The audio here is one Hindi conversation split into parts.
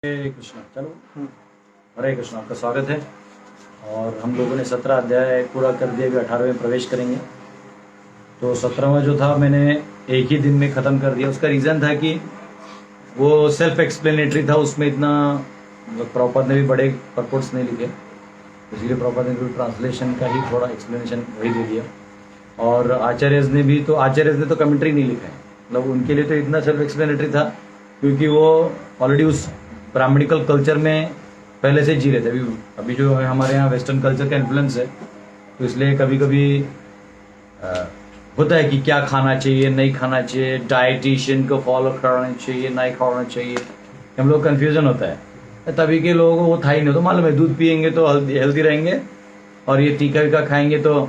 हरे कृष्णा। चलो, हरे कृष्णा, आपका स्वागत है। और हम लोगों ने 17 अध्याय पूरा कर दिया, अभी 18वें में प्रवेश करेंगे। तो 17वां जो था मैंने एक ही दिन में ख़त्म कर दिया। उसका रीज़न था कि वो सेल्फ एक्सप्लेनेटरी था, उसमें इतना प्रॉपर ने भी बड़े परपोर्ट्स नहीं लिखे, इसलिए प्रॉपर ने भी ट्रांसलेशन का ही थोड़ा एक्सप्लेनेशन वही दे दिया। और आचार्य ने तो कमेंट्री नहीं लिखा है, मतलब उनके लिए तो इतना सेल्फ एक्सप्लेनेटरी था क्योंकि वो ऑलरेडी उस ब्राह्मणिकल कल्चर में पहले से जी रहे थे। अभी जो है हमारे यहाँ वेस्टर्न कल्चर का इन्फ्लुएंस है, तो इसलिए कभी कभी होता है कि क्या खाना चाहिए, नहीं खाना चाहिए, डाइटिशियन को फॉलो करना चाहिए, नहीं करना चाहिए, हम लोग कन्फ्यूजन होता है। तभी के लोगों को वो था ही नहीं, तो मालूम है दूध पियेंगे तो हेल्दी रहेंगे, और ये टीका वीका खाएंगे तो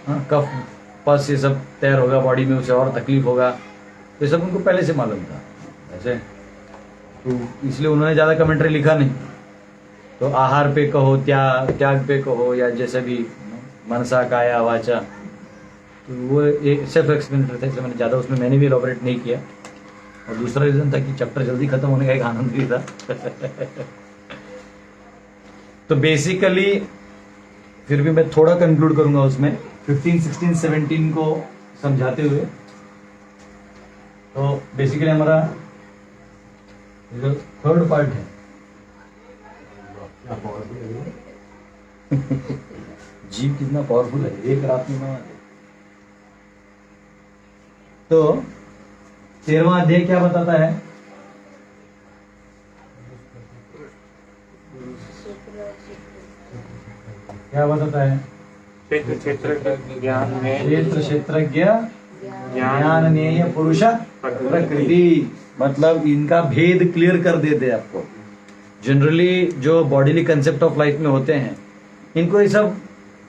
कफ पस ये सब तैयार होगा बॉडी में, उसे और तकलीफ होगा। तो ये सब उनको पहले से मालूम था ऐसे, तो इसलिए उन्होंने ज़्यादा कमेंट्री लिखा नहीं। तो आहार पे कहो, त्याग पे कहो, या जैसे भी मनसा काया वाचा, तो वो एक सेल्फ एक्सप्लेनेटरी था, इसलिए मैंने ज़्यादा उसमें मैंने भी एलॉबरेट नहीं किया। और दूसरा रीज़न था कि चैप्टर जल्दी खत्म होने का एक आनंद भी था। तो बेसिकली फिर भी मैं थोड़ा कंक्लूड करूंगा उसमें 15, 16, 17 को समझाते हुए। तो बेसिकली हमारा जो थर्ड पार्ट है जीव कितना पावरफुल है, एक रात में तो 13वां अध्याय क्या बताता है? क्या बताता है? क्षेत्र ज्ञान में क्षेत्रज्ञ ज्ञान ज्ञेय पुरुष प्रकृति, मतलब इनका भेद क्लियर कर देते आपको। जनरली जो बॉडीली कंसेप्ट ऑफ लाइफ में होते हैं, इनको ये सब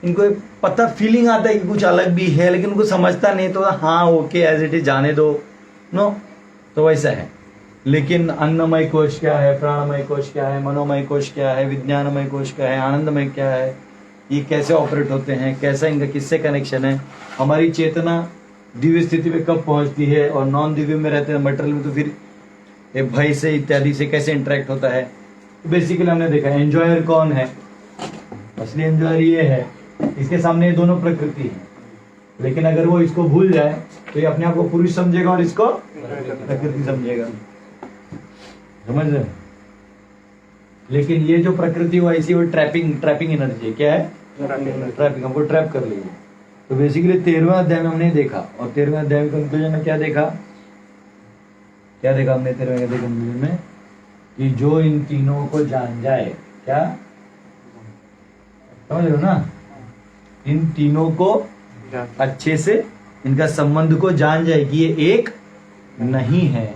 इनको पता फीलिंग आता है कि कुछ अलग भी है, लेकिन उनको समझता नहीं, तो हाँ ओके एज इट इज जाने दो, नो, तो वैसा है। लेकिन अन्नमय कोश क्या है, प्राणमय कोश क्या है, मनोमय कोश क्या है, विज्ञानमय कोश क्या है, आनंदमय क्या है, ये कैसे ऑपरेट होते हैं, कैसा इनका किससे कनेक्शन है, हमारी चेतना दिव्य स्थिति में कब पहुंचती है, और नॉन दिव्य में रहते हैं मटेरियल में, तो फिर ये भय से इत्यादि से कैसे इंटरेक्ट होता है। तो बेसिकली हमने देखा एंजॉयर कौन है, असली एंजॉयर ये है, इसके सामने ये दोनों प्रकृति है। लेकिन अगर वो इसको भूल जाए तो ये अपने आप को पुरुष समझेगा और इसको प्रकृति समझेगा, समझ रहे? लेकिन ये जो प्रकृति वो ऐसी वो ट्रैपिंग एनर्जी है। क्या है? ट्रैपिंग, हमको ट्रैप कर लेगी। तो बेसिकली 13वें अध्याय में हमने देखा, और 13वें अध्याय में कंक्लूजन में क्या देखा हमने 13वें अध्याय कंक्लूजन में कि जो इन तीनों को जान जाए, क्या समझ रहे हो ना, इन तीनों को अच्छे से इनका संबंध को जान जाए कि ये एक नहीं है,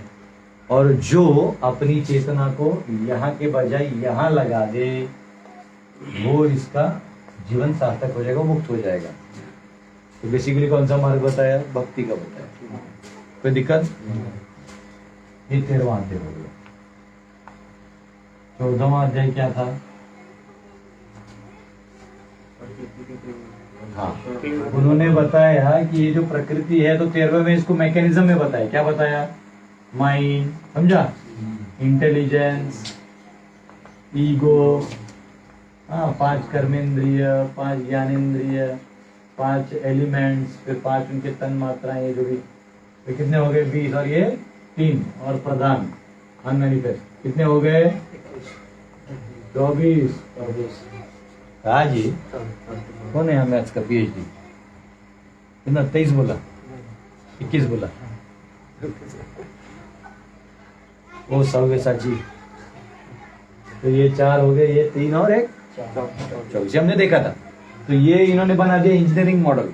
और जो अपनी चेतना को यहाँ के बजाय यहाँ लगा दे, वो इसका जीवन सार्थक हो जाएगा, मुक्त हो जाएगा। तो बेसिकली कौन सा मार्ग बताया? भक्ति का बताया। कोई दिक्कत? ये 13वां अध्याय हो गया। 14वां अध्याय क्या था? हाँ, उन्होंने बताया कि ये जो प्रकृति है, तो 13वें में इसको मैकेनिज्म में बताया। क्या बताया? माइंड, समझा, इंटेलिजेंस, ईगो, हाँ, 5 कर्मेंद्रिय, 5 ज्ञानेंद्रिय, 5 एलिमेंट्स, फिर 5 उनके तन मात्राएं, ये जो भी, तो कितने हो गए? 20, और ये 3, और प्रधान अनमैनिफेस्ट कितने हो गए? 24। हाँ जी, कौन है यहाँ मैथ्स का PhD? कितना? 23 बोला, 21 बोला, वो सौगे साची। तो ये 4 हो गए, ये 3 और 1, 24 हमने देखा था। तो ये इन्होंने बना दिया इंजीनियरिंग मॉडल,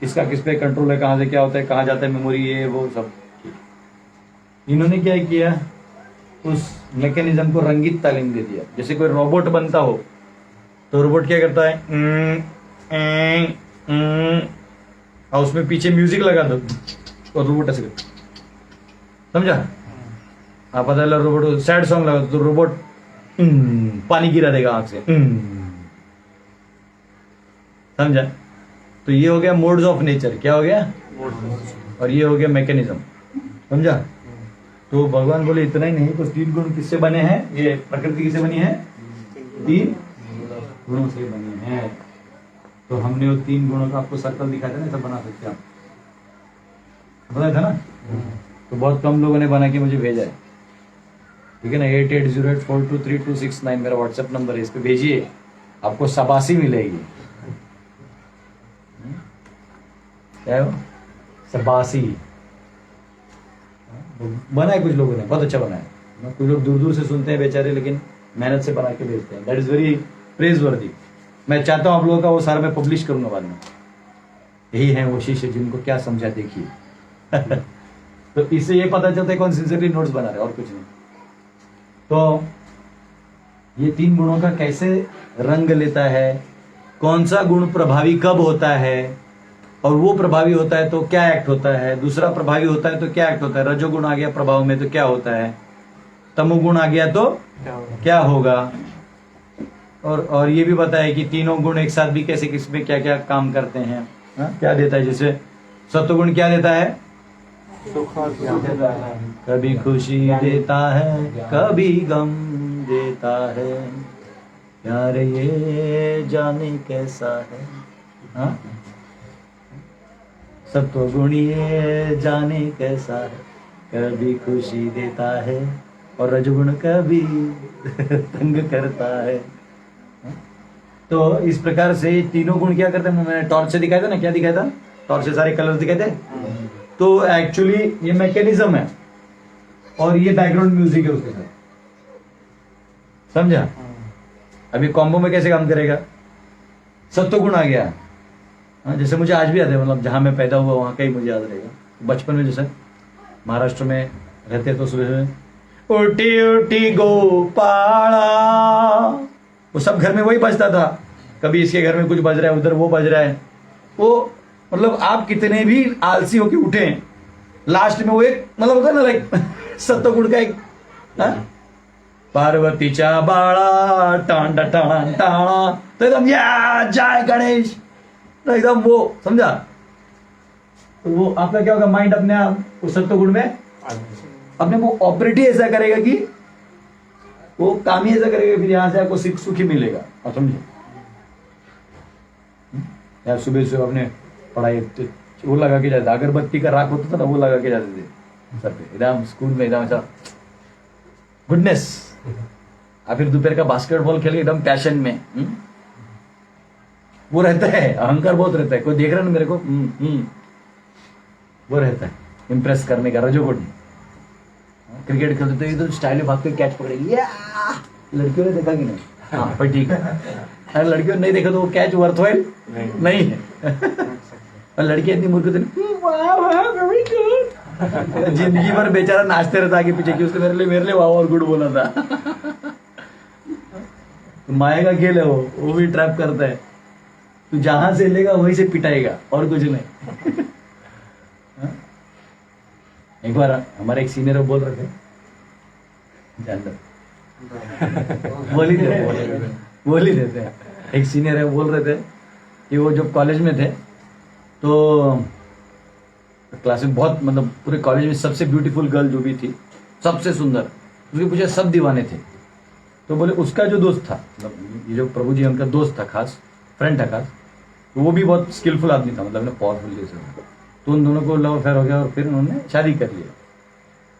किसका किस पे कंट्रोल है, कहाँ से क्या होता है, कहाँ जाता है मेमोरी, ये वो सब। इन्होंने क्या किया, उस मैकेनिज्म को रंगीत तालीम दे दिया। जैसे कोई रोबोट बनता हो, तो रोबोट क्या करता है, और उसमें पीछे म्यूजिक लगा दो और रोबोट ऐसे करता, समझा? आप पता चला रोबोट सैड सॉन्ग लगा दो तो रोबोट पानी गिरा देगा आंख से, समझा? तो ये हो गया मोड्स ऑफ नेचर। क्या हो गया? और ये हो गया मैकेनिज्म, समझा? तो भगवान बोले इतना ही नहीं, तो 3 गुण किससे बने हैं? ये प्रकृति किससे बनी है? 3 गुणों से बनी है। तो हमने वो 3 गुणों का आपको सर्कल दिखाया था ना, सब बना सकते हैं आप, बताया था ना। तो बहुत कम लोगों ने बना के मुझे भेजा है, ठीक है ना। 8808423269 मेरा व्हाट्सएप नंबर है, इस पे भेजिए, आपको शाबाशी मिलेगी। क्या है वो? शाबाशी। बना है कुछ लोगों ने, बहुत अच्छा बना है। कुछ लोग दूर दूर से सुनते हैं बेचारे, लेकिन मेहनत से बना के भेजते हैं। दैट इज वेरी प्रेज वर्दी। मैं चाहता हूं आप लोगों का वो सारा मैं पब्लिश करूंगा बाद में। यही है वो शिष्य जिनको क्या समझा, देखिए। तो इससे ये पता चलता है कौन सिंसियरली नोट्स बना रहे, और कुछ नहीं। तो ये 3 गुणों का कैसे रंग लेता है, कौन सा गुण प्रभावी कब होता है, और वो प्रभावी होता है तो क्या एक्ट होता है, दूसरा प्रभावी होता है तो क्या एक्ट होता है, रजोगुण आ गया प्रभाव में तो क्या होता है, तमोगुण आ गया तो क्या होगा, और ये भी बताया कि तीनों गुण एक साथ भी कैसे किसमें क्या क्या काम करते हैं। क्या देता है? जैसे सत्वगुण क्या देता है? सुख और ज्ञान देता है। कभी खुशी देता है, कभी गम देता है, प्यार ये जाने कैसा है। हाँ, सत्वगुण ये जाने कैसा है, कभी खुशी देता है, और रजगुण कभी तंग करता है। तो इस प्रकार से ये तीनों गुण क्या करते हैं? मैंने टॉर्च से दिखाया था ना, क्या दिखाया था? टॉर्च से सारे कलर्स दिखाए थे। तो एक्चुअली ये मैकेनिज्म है, और ये बैकग्राउंड म्यूजिक है उसके साथ, समझा? अभी कॉम्बो में कैसे काम करेगा? सत्वगुण आ गया, जैसे मुझे आज भी याद है, मतलब जहां मैं पैदा हुआ वहां का ही मुझे याद रहेगा। बचपन में जैसे महाराष्ट्र में रहते तो सुबह उठी उठी गोपाला, वो सब घर में वही बजता था। कभी इसके घर में कुछ बज रहा है, उधर वो बज रहा है। वो मतलब आप कितने भी आलसी होके उठे, लास्ट में वो एक मतलब होता है ना, लाइक सत्वगुण का एक पार्वतीचा बाळा टांडा टाणा टाणा, तो एकदम या जय गणेश, तो एकदम वो, समझा? तो वो आपका क्या होगा? माइंड अपने आप उस सत्वगुण में अपने को ऑपरेट ही ऐसा करेगा कि वो काम ही ऐसा करेगा, फिर यहां से आपको सुख ही मिलेगा। आप समझे? यार सुबह सुबह अपने पढ़ाई वो लगा के जाते, अगरबत्ती का राख होता था ना, वो लगा के जाते थे सर पे, एकदम स्कूल में एकदम ऐसा गुडनेस। और फिर दोपहर का बास्केटबॉल खेल के एकदम पैशन में वो रहता है, अहंकार बहुत रहता है। कोई देख रहा है ना मेरे को, वो रहता है इंप्रेस करने का रजोगुण। क्रिकेट खेलते तो इधर स्टाइल में भाग के कैच पकड़ेगी, लड़कियों ने देखा कि नहीं? हाँ पर ठीक है, अगर लड़कियों ने नहीं देखा तो वो कैच वर्थवाइल नहीं है। और लड़की इतनी मूर्ख थी, जिंदगी भर बेचारा नाचते रहता आगे पीछे कि उसने मेरे लिए वाह और गुड बोला था। तो माया का खेल है वो भी ट्रैप करता है। तू जहां से लेगा वहीं से पिटाएगा, और कुछ नहीं। एक बार हमारे एक सीनियर बोल रहे थे, बोल ही देते हैं। एक सीनियर है बोल रहे थे कि वो जब कॉलेज में थे तो क्लास में बहुत, मतलब पूरे कॉलेज में सबसे ब्यूटीफुल गर्ल जो भी थी, सबसे सुंदर, उसके पीछे सब दीवाने थे। तो बोले उसका जो दोस्त था, मतलब ये जो प्रभु जी उनका दोस्त था, खास फ्रेंड था खास, तो वो भी बहुत स्किलफुल आदमी था, मतलब पावरफुल जैसे। तो उन दोनों को लव अफेयर हो गया और फिर उन्होंने शादी कर लिया।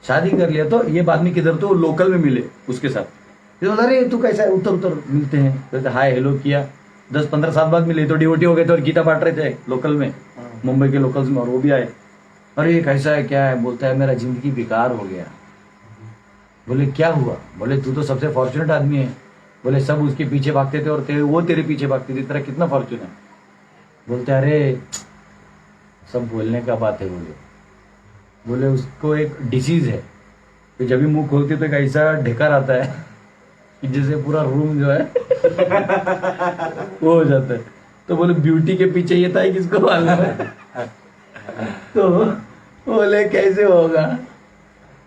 शादी कर लिया तो ये बाद में किधर, तो लोकल में मिले उसके साथ। फिर अरे तू कैसा है, उतर उतर मिलते हैं, तो हाय हेलो किया। 10-15 साल बाद मिले तो डिवोटी हो गए थे और गीता बांट रहे थे लोकल में, मुंबई के लोकल्स में, और वो भी आए। अरे ये कैसा है, क्या है? बोलता है मेरा जिंदगी बेकार हो गया। बोले क्या हुआ? बोले तू तो सबसे फॉर्चुनेट आदमी है। बोले सब उसके पीछे भागते थे और वो तेरे पीछे भागती थी, तेरा कितना फॉर्चून है। बोलते अरे सब बोलने का बात है। बोले उसको एक डिसीज है, तो जब भी मुंह खोलती तो एक ऐसा ढेकर आता है कि जैसे पूरा रूम जो है वो हो जाता है। तो बोले ब्यूटी के पीछे ये था किसको मालूम है। तो बोले कैसे होगा,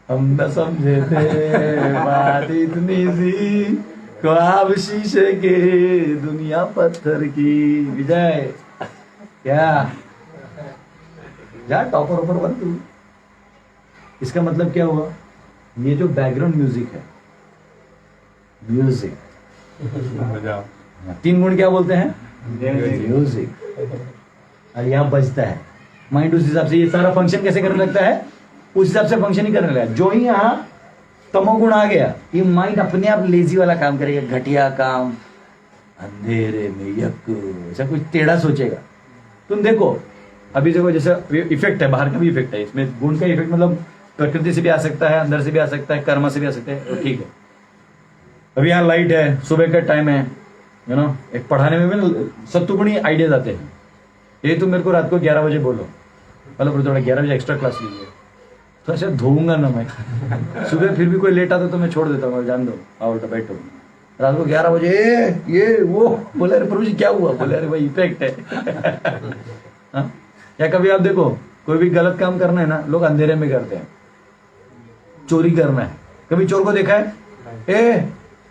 हम न समझे थे बात इतनी सी, ख्वाब शीशे के दुनिया पत्थर की। विजय क्या जा टॉपर ऑपर बन तू। इसका मतलब क्या हुआ ये जो बैकग्राउंड म्यूजिक है, म्यूजिक, बजाओ। 3 गुण क्या बोलते हैं? म्यूजिक। और यहाँ बजता है, माइंड उस हिसाब से ये सारा फंक्शन कैसे करने लगता है? उस हिसाब से फंक्शन ही करने लगा। जो ही यहाँ तमोगुण आ गया, ये माइंड अपने आप लेजी वाला काम करेगा, घटिया काम, अंधेरे में यक, ऐसा कुछ टेढ़ा सोचेगा। तुम देखो अभी देखो, जैसे इफेक्ट है, बाहर का भी इफेक्ट है, इसमें गुण का इफेक्ट मतलब प्रकृति से भी आ सकता है, अंदर से भी आ सकता है, कर्म से भी आ सकता है, तो ठीक है। अभी यहाँ लाइट है, सुबह का टाइम है, यू नो, एक पढ़ाने में भी सत्तुगुणी आइडियाज आते हैं। ये तुम मेरे को रात को 11 बजे बोलो, मतलब थोड़ा 11 बजे एक्स्ट्रा क्लास लीजिए, तो ऐसे धोऊंगा ना मैं। सुबह फिर भी कोई लेट आता तो मैं छोड़ देता हूँ, जान दो, आओ बेटा बैठो। रात को 11 बजे ये वो बोले, अरे प्रभु जी क्या हुआ? बोले अरे भाई इफेक्ट है। हाँ? या कभी आप देखो कोई भी गलत काम करना है ना, लोग अंधेरे में करते हैं। चोरी करना है, कभी चोर को देखा है? ए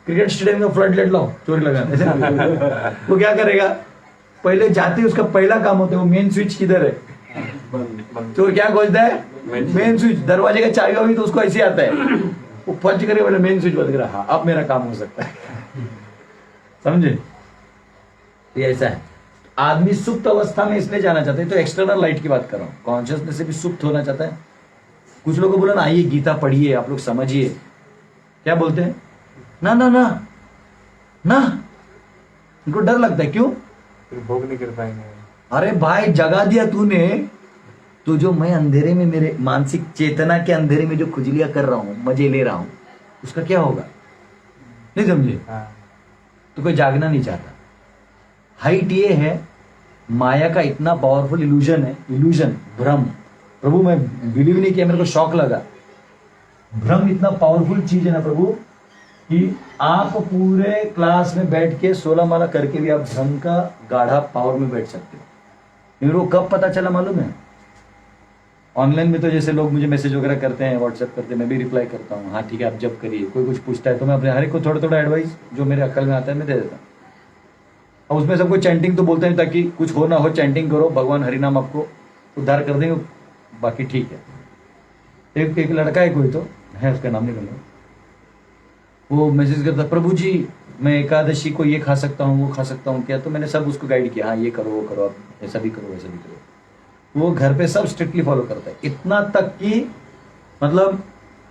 क्रिकेट स्टेडियम में फ्लड लाइट लाओ, चोरी लगाना, ऐसे वो क्या करेगा? पहले जाते उसका पहला काम होता है, वो मेन स्विच किधर है? चोर क्या खोजता है? Main switch. दरवाजे का चाबी होगी तो उसको ऐसे आता है, वो फर्ज करके बोले मेन स्विच बंद करा, हाँ अब मेरा काम हो सकता है। समझे? ये ऐसा है। आदमी सुप्त अवस्था में इसलिए जाना चाहता है, तो एक्सटर्नल लाइट की बात कर रहा हूँ, कॉन्शियसनेस से भी सुप्त होना चाहता है। कुछ लोगों को बोला ना, आइए गीता पढ़िए, आप लोग समझिए, क्या बोलते हैं? ना ना ना ना, उनको डर लगता है। क्यों? फिर भोग नहीं कर पाएंगे। अरे भाई जगा दिया तूने, तो जो मैं अंधेरे में, मेरे मानसिक चेतना के अंधेरे में जो खुजलियां कर रहा हूं, मजे ले रहा हूं, उसका क्या होगा? नहीं समझे? तो कोई जागना नहीं चाहता। हाइट ये है, माया का इतना पावरफुल इल्यूजन है, इल्यूजन, भ्रम। प्रभु मैं बिलीव नहीं किया, मेरे को शॉक लगा। भ्रम इतना पावरफुल चीज है ना प्रभु, कि आप पूरे क्लास में बैठ के 16 माला करके भी आप भ्रम का गाढ़ा पावर में बैठ सकते हो। मेरे को कब पता चला मालूम है? ऑनलाइन में तो जैसे लोग मुझे मैसेज वगैरह करते हैं, व्हाट्सएप करते हैं, मैं भी रिप्लाई करता हूँ, हाँ ठीक है आप जब करिए। कोई कुछ पूछता है तो मैं अपने हर एक को थोड़ा थोड़ा एडवाइस जो मेरे अक्ल में आता है मैं दे देता हूँ। और उसमें सबको चैंटिंग तो बोलते हैं, ताकि कुछ हो ना हो चैंटिंग करो, भगवान हरिनाम आपको उद्धार कर देंगे, बाकी ठीक है। एक लड़का है, कोई तो है, उसका नाम नहीं लूंगा, वो मैसेज करता, प्रभु जी मैं एकादशी को ये खा सकता हूँ, वो खा सकता हूँ क्या? तो मैंने सब उसको गाइड किया, हाँ ये करो वो करो, आप ऐसा भी करो वैसा भी करो। वो घर पे सब स्ट्रिक्टली फॉलो करता है, इतना तक कि मतलब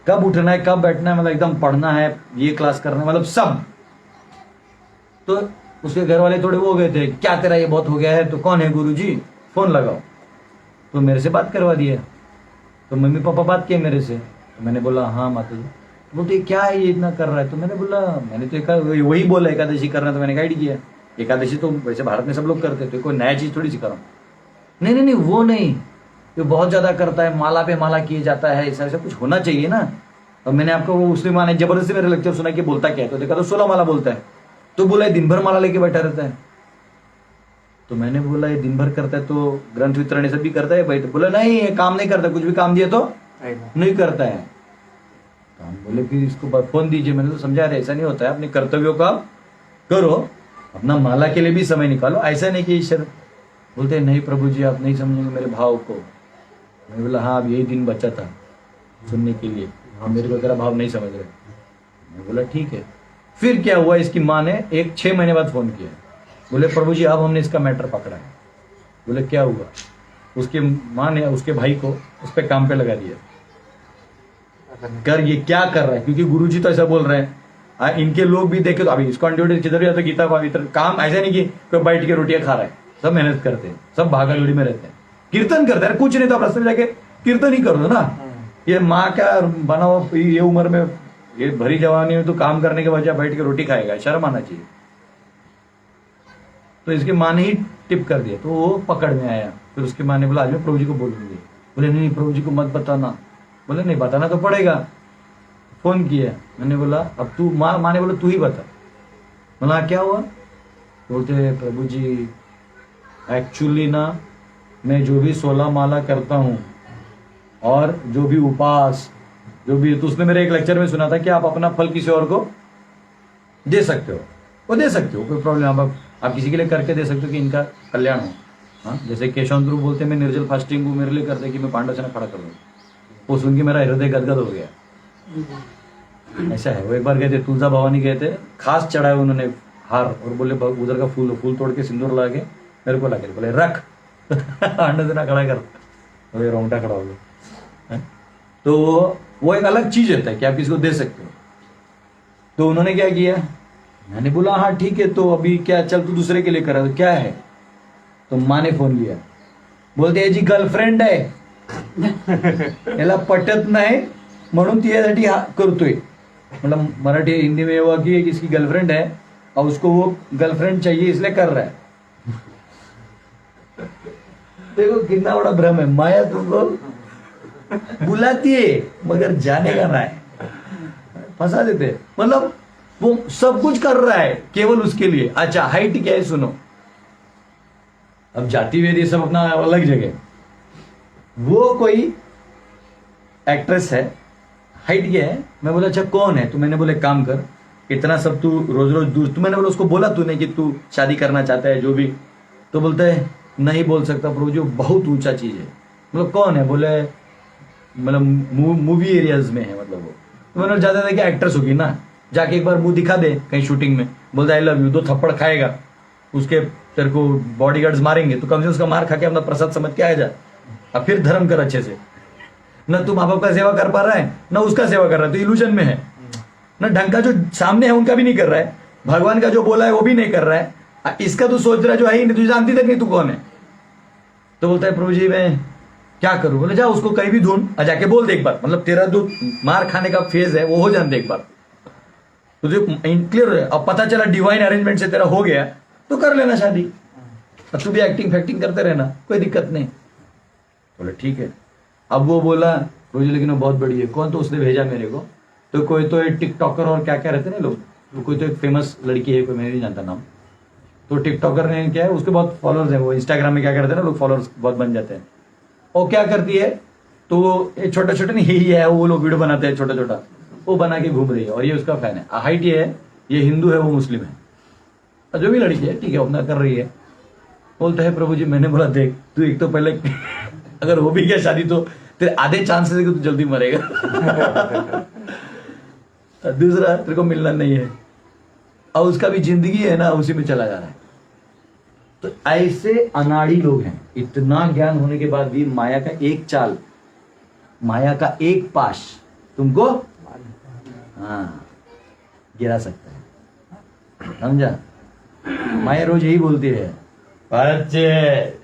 कब उठना है, कब बैठना है, मतलब एकदम पढ़ना है, ये क्लास करना है, मतलब सब। तो उसके घर वाले थोड़े वो हो गए थे, क्या तेरा ये बहुत हो गया है? तो कौन है? गुरु जी, फोन लगाओ। तो मेरे से बात करवा दिया। तो मम्मी पापा बात किए मेरे से, तो मैंने बोला हाँ माता जी। बोलते क्या है ये इतना कर रहा है? तो मैंने बोला, मैंने तो वही बोला एकादशी करना, तो मैंने गाइड किया। एकादशी तो वैसे भारत में सब लोग करते हैं, तो कोई नया चीज थोड़ी सिखा रहा हूँ। नहीं नहीं नहीं वो नहीं, जो बहुत ज्यादा करता है, माला पे माला किए जाता है, ऐसा ऐसा कुछ होना चाहिए ना। और मैंने आपको वो उसने माने जबरदस्ती मेरे लेक्चर सुना कि बोलता क्या है, तो देखा तो 16 माला बोलता है। तो बोला दिन भर माला लेके बैठा रहता है। तो मैंने बोला ये दिन भर करता है तो ग्रंथ वितरण ये सब भी करता है भाई? तो बोला नहीं ये काम नहीं करता, कुछ भी काम दिया तो नहीं करता है। तो हम बोले फिर इसको फोन दीजिए। मैंने तो समझा रहे ऐसा नहीं होता है, अपने कर्तव्यों का करो, अपना माला के लिए भी समय निकालो, ऐसा नहीं कि ईश्वर। बोलते नहीं प्रभु जी आप नहीं समझेंगे मेरे भाव को। मैंने बोला हाँ अब यही दिन बचा था सुनने के लिए, हम मेरे को तेरा भाव नहीं समझ रहे। मैं बोला ठीक है। फिर क्या हुआ, इसकी माँ ने 6 महीने बाद फोन किया, बोले प्रभु जी अब हमने इसका मैटर पकड़ा है। बोले क्या हुआ? उसकी माँ ने उसके भाई को उस पर काम पे लगा दिया, कर ये क्या कर रहा है, क्योंकि गुरुजी तो ऐसा बोल रहे हैं। इनके लोग भी देखे तो अभी इसको अनड्यूटी किधर जाता, गीता का काम ऐसा नहीं कि कोई बैठ के रोटियां खा रहा है, सब मेहनत करते हैं, सब भागा दौड़ी में रहते हैं, कीर्तन करते हैं। कुछ नहीं तो आप रास्ते में जाके कीर्तन ही कर दो ना। ये माँ क्या बना हुआ, ये उम्र में, ये भरी जवानी में तो काम करने के बजाय बैठ के रोटी खाएगा, शर्म आना चाहिए। तो इसकी माँ ने ही टिप कर दिया, तो वो पकड़ में आया। फिर उसकी माँ ने बोला आज मैं प्रभु जी को बोलूंगी। बोले नहीं प्रभु जी को मत बताना। बोले नहीं बताना तो पड़ेगा। फोन किया, मैंने बोला अब तू, माँ ने बोला तू ही बता। बोला क्या हुआ? बोलते प्रभु जी एक्चुअली ना मैं जो भी 16 माला करता हूँ और जो भी उपास जो भी, तो उसने मेरे एक लेक्चर में सुना था कि आप अपना फल किसी और को दे सकते हो, वो दे सकते हो, कोई प्रॉब्लम। आप किसी के लिए करके दे सकते हो कि इनका कल्याण हो। हाँ जैसे केशवंतरू बोलते मैं निर्जल फास्टिंग को मेरे लिए करते कि मैं पांडव सेना खड़ा कर दूँ। वो सुन के मेरा हृदय गदगद हो गया। ऐसा है। वो एक बार गए थे, तुलजा भवानी गए थे, खास चढ़ाए उन्होंने हार, और बोले उधर का फूल तोड़ के सिंदूर लगा के मेरे को लगे, बोले रख अंडा देना खड़ा कर, बोले रोंगटा खड़ा हो गया। तो वो एक अलग चीज होता है कि आप किसी को दे सकते हो। तो उन्होंने क्या किया, मैंने बोला हाँ ठीक है, तो अभी क्या, चल तू दूसरे के लिए करा, तो क्या है, तो माँ ने फोन लिया, बोलते जी गर्लफ्रेंड आहे, याला पटत नाही म्हणून तिच्यासाठी हा करतोय। मतलब मराठी हिंदी में हुआ कि किसकी गर्लफ्रेंड है और उसको वो गर्लफ्रेंड चाहिए इसलिए कर रहा है। देखो कितना बड़ा भ्रम है, माया तुमको बुलाती है मगर जाने का ना है, फंसा देते। मतलब वो सब कुछ कर रहा है केवल उसके लिए। अच्छा हाइट क्या है सुनो, अब जाति वेद ये सब अपना अलग जगह, वो कोई एक्ट्रेस है, हाइट क्या है, मैं बोला अच्छा कौन है, तो मैंने बोला काम कर, इतना सब तू रोज रोज दूर, तो मैंने बोला उसको बोला तूने कि तू शादी करना चाहता है जो भी, तो बोलता है नहीं बोल सकता प्रभु जो बहुत ऊंचा चीज है। मतलब कौन है, बोले मतलब मूवी एरियाज में है, मतलब वो, तो मैंने ज्यादा था कि एक्ट्रेस होगी ना, जाके एक बार मुंह दिखा दे कहीं शूटिंग में, बोलता आई लव यू, 2 थप्पड़ खाएगा, उसके तेरे को बॉडीगार्ड्स मारेंगे, तो कम से उसका मार खा के अपना प्रसाद समझ के आ जा, अब फिर धर्म कर अच्छे से। न तू माँ बाप का सेवा कर पा रहा है, न उसका सेवा कर रहा है, तो इल्यूजन में है, न ढंग का जो सामने है उनका भी नहीं कर रहा है, भगवान का जो बोला है वो भी नहीं कर रहा है, इसका तू सोच रहा है जो है ही नहीं, तुझे जानती तक नहीं तू कौन है। तो बोलता है प्रभु जी मैं क्या करूं, बोले जा उसको कहीं भी ढूंढ, जाके बोल दे एक बार, मतलब तेरा जो मार खाने का फेज है वो हो जाने दे एक बार, तुझे क्लियर है, अब पता चला डिवाइन अरेंजमेंट से तेरा हो गया तो कर लेना शादी, अब तू भी एक्टिंग फैक्टिंग करते रहना, कोई दिक्कत नहीं। बोले ठीक है। अब वो बोला प्रभु जी लेकिन वो बहुत बड़ी है, कौन, तो उसने भेजा मेरे को, तो कोई तो एक टिकटॉकर और क्या क्या रहते ना लोग, तो कोई तो एक फेमस लड़की है, कोई मैं नहीं जानता नाम, तो टिकटॉकर ने क्या है, उसके बहुत फॉलोअर्स हैं, वो इंस्टाग्राम में क्या करते हैं ना लोग, फॉलोअर्स बहुत बन जाते हैं। और क्या करती है, तो वो छोटा छोटा नहीं ही है, वो लोग वीडियो बनाते हैं छोटा छोटा, वो बना के घूम रही है, और ये उसका फैन है। हाइट ये है, ये हिंदू है वो मुस्लिम है, और जो भी लड़की है ठीक है अपना कर रही है। बोलता है प्रभु जी, मैंने बोला देख तू एक तो पहले अगर हो भी गया शादी तो तेरे आधे चांसेस है कि तू जल्दी मरेगा दूसरा तेरे को मिलना नहीं है, और उसका भी जिंदगी है ना उसी में चला जा रहा है। तो ऐसे अनाड़ी लोग हैं, इतना ज्ञान होने के बाद भी माया का एक चाल, माया का एक पाश तुमको गिरा सकता है, समझा। माया रोज यही बोलती है परचेस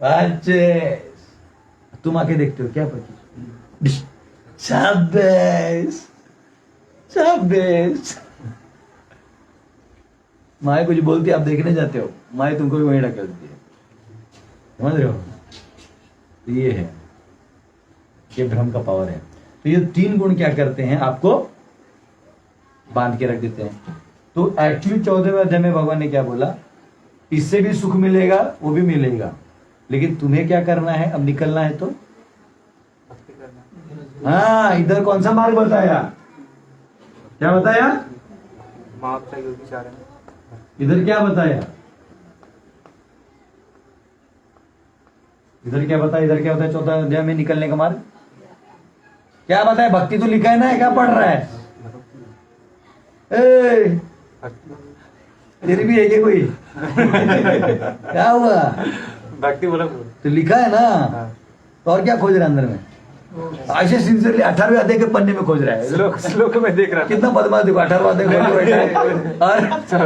परचेस, तुम आके देखते हो क्या परचेस, शाबाश शाबाश। माया कुछ बोलती है, आप देखने जाते हो, माया तुमको भी वहीं ढकेलती है, समझ रहे हो। तो ये है, ये भ्रम का पावर है। तो ये 3 गुण क्या करते हैं, आपको बांध के रख देते हैं। तो एक्चुअली 14वें अध्याय में भगवान ने क्या बोला, इससे भी सुख मिलेगा वो भी मिलेगा, लेकिन तुम्हें क्या करना है, अब निकलना है तो हाँ, इधर कौन सा मार्ग बताया, क्या बताया, इधर क्या बताया, इधर क्या बताया, इधर क्या बताया 14वें अध्याय में निकलने का मार्ग क्या बताया, भक्ति तो लिखा है ना, क्या पढ़ रहा है, तेरी भी है क्या कोई क्या हुआ, भक्ति बोला तो लिखा है ना, तो और क्या खोज रहा है अंदर में, ऐसे सिंसियरली 18वें अध्याय के पन्ने में खोज रहा है, श्लोक में देख रहा कितना बदमाश, देखो 18वां अध्याय खोल के बैठा है,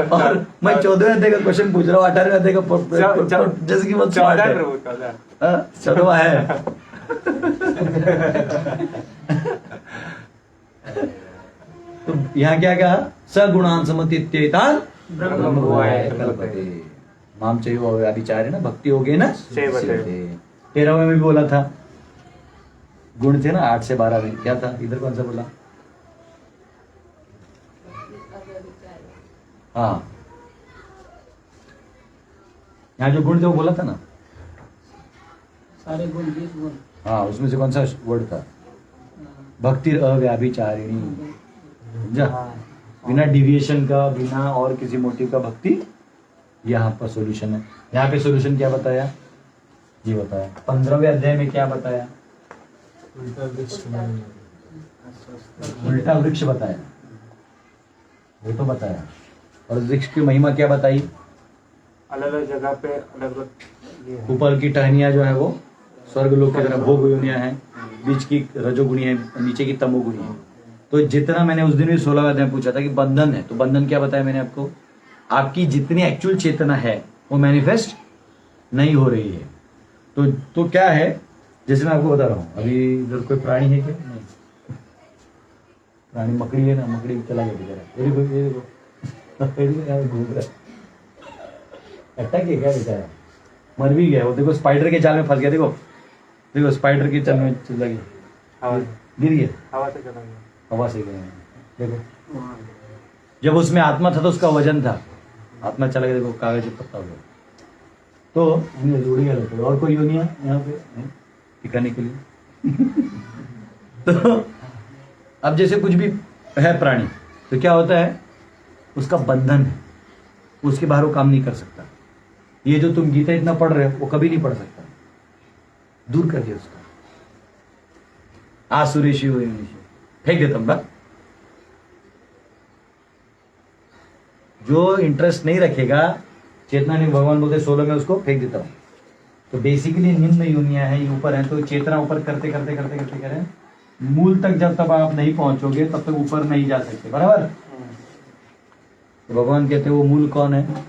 और मैं 14वें अध्याय का क्वेश्चन पूछ रहा हूँ, 18वें अध्याय का जैसे कि बहुत स्मार्ट है, 14वां है तो यहाँ क्या कहा, सगुणान समतीत्येतान ब्रह्मभुवाय कल्पते, माम चैव व्यभिचारे ना, भक्ति हो गई ना 13वें में भी बोला था, गुण थे ना 8 से 12 में, क्या था, इधर कौन सा बोला, हाँ यहाँ जो गुण थे वो बोला था ना, सारे गुण 20 गुण, हाँ उसमें से कौन सा वर्ड था, भक्ति अव्याभिचारिणी, समझा, बिना डिविएशन का, बिना और किसी मोटिव का भक्ति, यहाँ पर सॉल्यूशन है। यहाँ पे सॉल्यूशन क्या बताया, ये बताया 15वें अध्याय में क्या बताया, उल्टा वृक्ष बताया, वो तो बताया। और वृक्ष की महिमा क्या बताई? अलग अलग जगह पे अलग अलग ऊपर की टहनियां जो है वो स्वर्ग लोक की तरह भोग योनियां हैं, बीच की रजोगुणी है, नीचे की तमोगुणी है। तो जितना मैंने उस दिन भी 16 अध्याय में पूछा था कि बंधन है, तो बंधन क्या बताया मैंने आपको? आपकी जितनी एक्चुअल चेतना है वो मैनिफेस्ट नहीं हो रही है। तो क्या है, जैसे मैं आपको बता रहा हूँ, अभी इधर कोई प्राणी है क्या? नहीं, प्राणी मकड़ी है ना, मकड़ी चला गया बेचारा, ये देखो घूम रहा है, अटक गया क्या बेचारा, मर भी गया वो। देखो स्पाइडर के जाल में फंस गया, देखो स्पाइडर के जाल में चला गया, हवा गिर गया, हवा से चला गया। हवा से गया। देखो जब उसमें आत्मा था तो उसका वजन था, आत्मा चला गया, देखो कागज पत्ता हो गया। तो उड़ी गया लोग। और कोई योनिया यहाँ पे दिखाने के लिए तो अब जैसे कुछ भी है प्राणी, तो क्या होता है, उसका बंधन है, उसके बाहर वो काम नहीं कर सकता। ये जो तुम गीता इतना पढ़ रहे हो वो कभी नहीं पढ़ सकता, दूर कर दिया उसका, आसुरी शिव फेंक देता हूं। जो इंटरेस्ट नहीं रखेगा, चेतना नहीं, भगवान बोलते 16 में उसको फेंक देता हूं। तो बेसिकली निम्न योनियां हैं, ये ऊपर है, तो चेतना ऊपर करते करते करते करते करें, मूल तक जब तक आप नहीं पहुंचोगे तब तक ऊपर नहीं जा सकते, बराबर। तो भगवान कहते हैं वो मूल कौन है?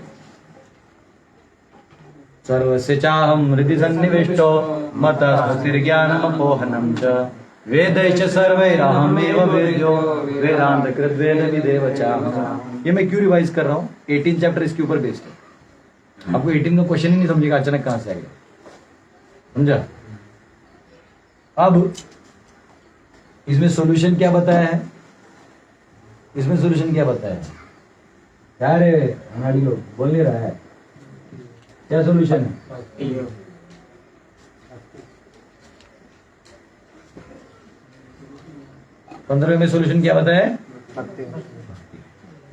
सर्वस्य चाहम हृदि सन्निविष्टो मतस्तिर्ज्ञानमपोहनं च वेदैश्च सर्वैरहमेव वेद्यो वेदांत कृत वेद विदेव चाहम्। ये मैं क्यों रिवाइज कर रहा हूँ? 18 चैप्टर इसके ऊपर बेस्ड है। आपको 18 का क्वेश्चन ही नहीं समझेगा, अचानक कहां से आ गया, समझा? अब इसमें सॉल्यूशन क्या बताया है? इसमें सॉल्यूशन क्या बताया है? क्या रे हमारी लोग बोल नहीं रहा है, क्या सॉल्यूशन है? 15वें में सॉल्यूशन क्या बताया?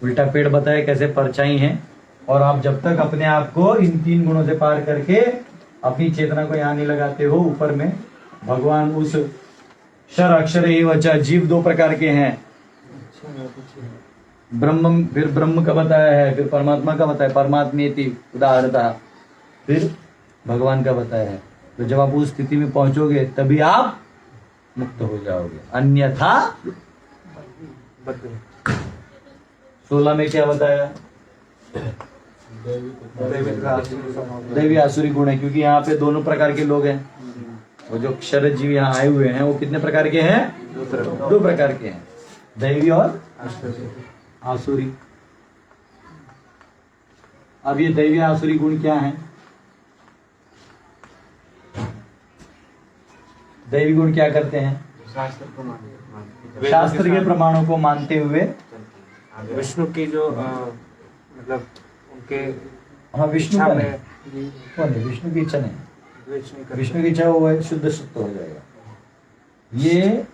उल्टा पेड़ बताया, कैसे परछाई है। और आप जब तक अपने आप को इन 3 गुणों से पार करके अपनी चेतना को यहाँ नहीं लगाते हो, ऊपर में भगवान उस क्षर अक्षर एवं च, जीव 2 प्रकार के हैं, ब्रह्म, फिर ब्रह्म का बताया है, फिर परमात्मा का बताया, परमात्मेति उदाहरणतः, फिर भगवान का बताया है। तो जब आप उस स्थिति में पहुंचोगे तभी आप मुक्त हो जाओगे, अन्यथा 16 में क्या बताया? दैवी आसुरी गुण है, क्योंकि यहाँ पे दोनों प्रकार के लोग हैं। वो जो क्षर जीव यहाँ आए हुए हैं वो कितने प्रकार के हैं? 2 प्रकार के हैं, दैवी और आसुरी। अब ये दैवी आसुरी गुण क्या है? दैवी गुण क्या करते हैं? शास्त्र के प्रमाणों को मानते हुए विष्णु की जो मतलब उनके, हाँ विष्णु का नहीं, कौन है? विष्णु की इच्छा नहीं, विष्णु की इच्छा वो है शुद्ध सत्व हो जाएगा। ये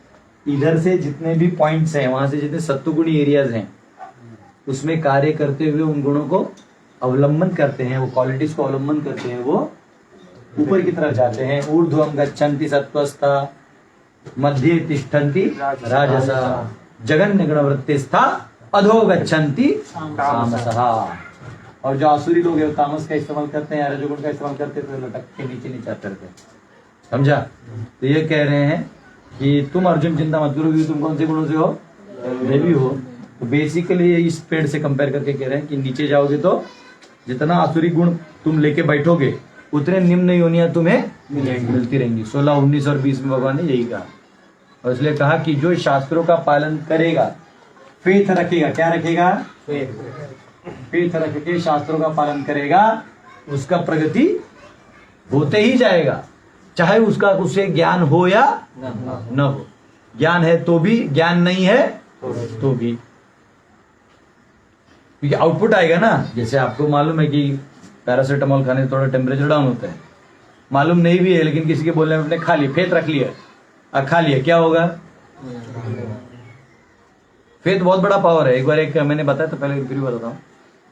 इधर से जितने भी पॉइंट्स हैं, वहां से जितने सत्वगुणी एरियाज हैं, उसमें कार्य करते हुए उन गुणों को अवलंबन करते हैं, वो क्वालिटीज को अवलंबन करते हैं, वो ऊपर की तरफ जाते हैं। ऊर्ध्वम गच्छन्ति सत्त्वस्था, मध्ये तिष्ठन्ति राजसा, जगन्य गुणवृत्तिस्था, अधो गच्छन्ति तामसः। और जो आसुरी लोग हैं वो तामस का इस्तेमाल करते हैं, रजोगुण का इस्तेमाल करते हैं, तो लटक के नीचे नीचे आते रहते हैं, समझा? तो ये कह रहे हैं कि तुम अर्जुन चिंता मत करो, तुम कौन से गुणों से हो? देवी हो। तो बेसिकली इस पेड़ से कंपेयर करके कह रहे हैं कि नीचे जाओगे तो जितना आसुरी गुण तुम लेके बैठोगे उतने निम्न योनियां तुम्हें मिलती रहेंगी। 16, 19 और 20 में भगवान ने यही कहा। और इसलिए कहा कि जो शास्त्रों का पालन करेगा, फेथ रखेगा, क्या रखेगा? फेथ रख के शास्त्रों का पालन करेगा, उसका प्रगति होते ही जाएगा, चाहे उसका उसे ज्ञान हो या न हो। ज्ञान है तो भी, ज्ञान नहीं है तो भी, क्योंकि आउटपुट आएगा ना। जैसे आपको मालूम है कि पैरासिटामोल खाने से थोड़ा टेम्परेचर डाउन होता है, मालूम नहीं भी है, लेकिन किसी के बोलने में अपने खा लिया, फेथ रख लिया और खा लिया, क्या होगा? फेथ बहुत बड़ा पावर है। एक बार एक मैंने बताया था, पहले फिर बताता हूँ।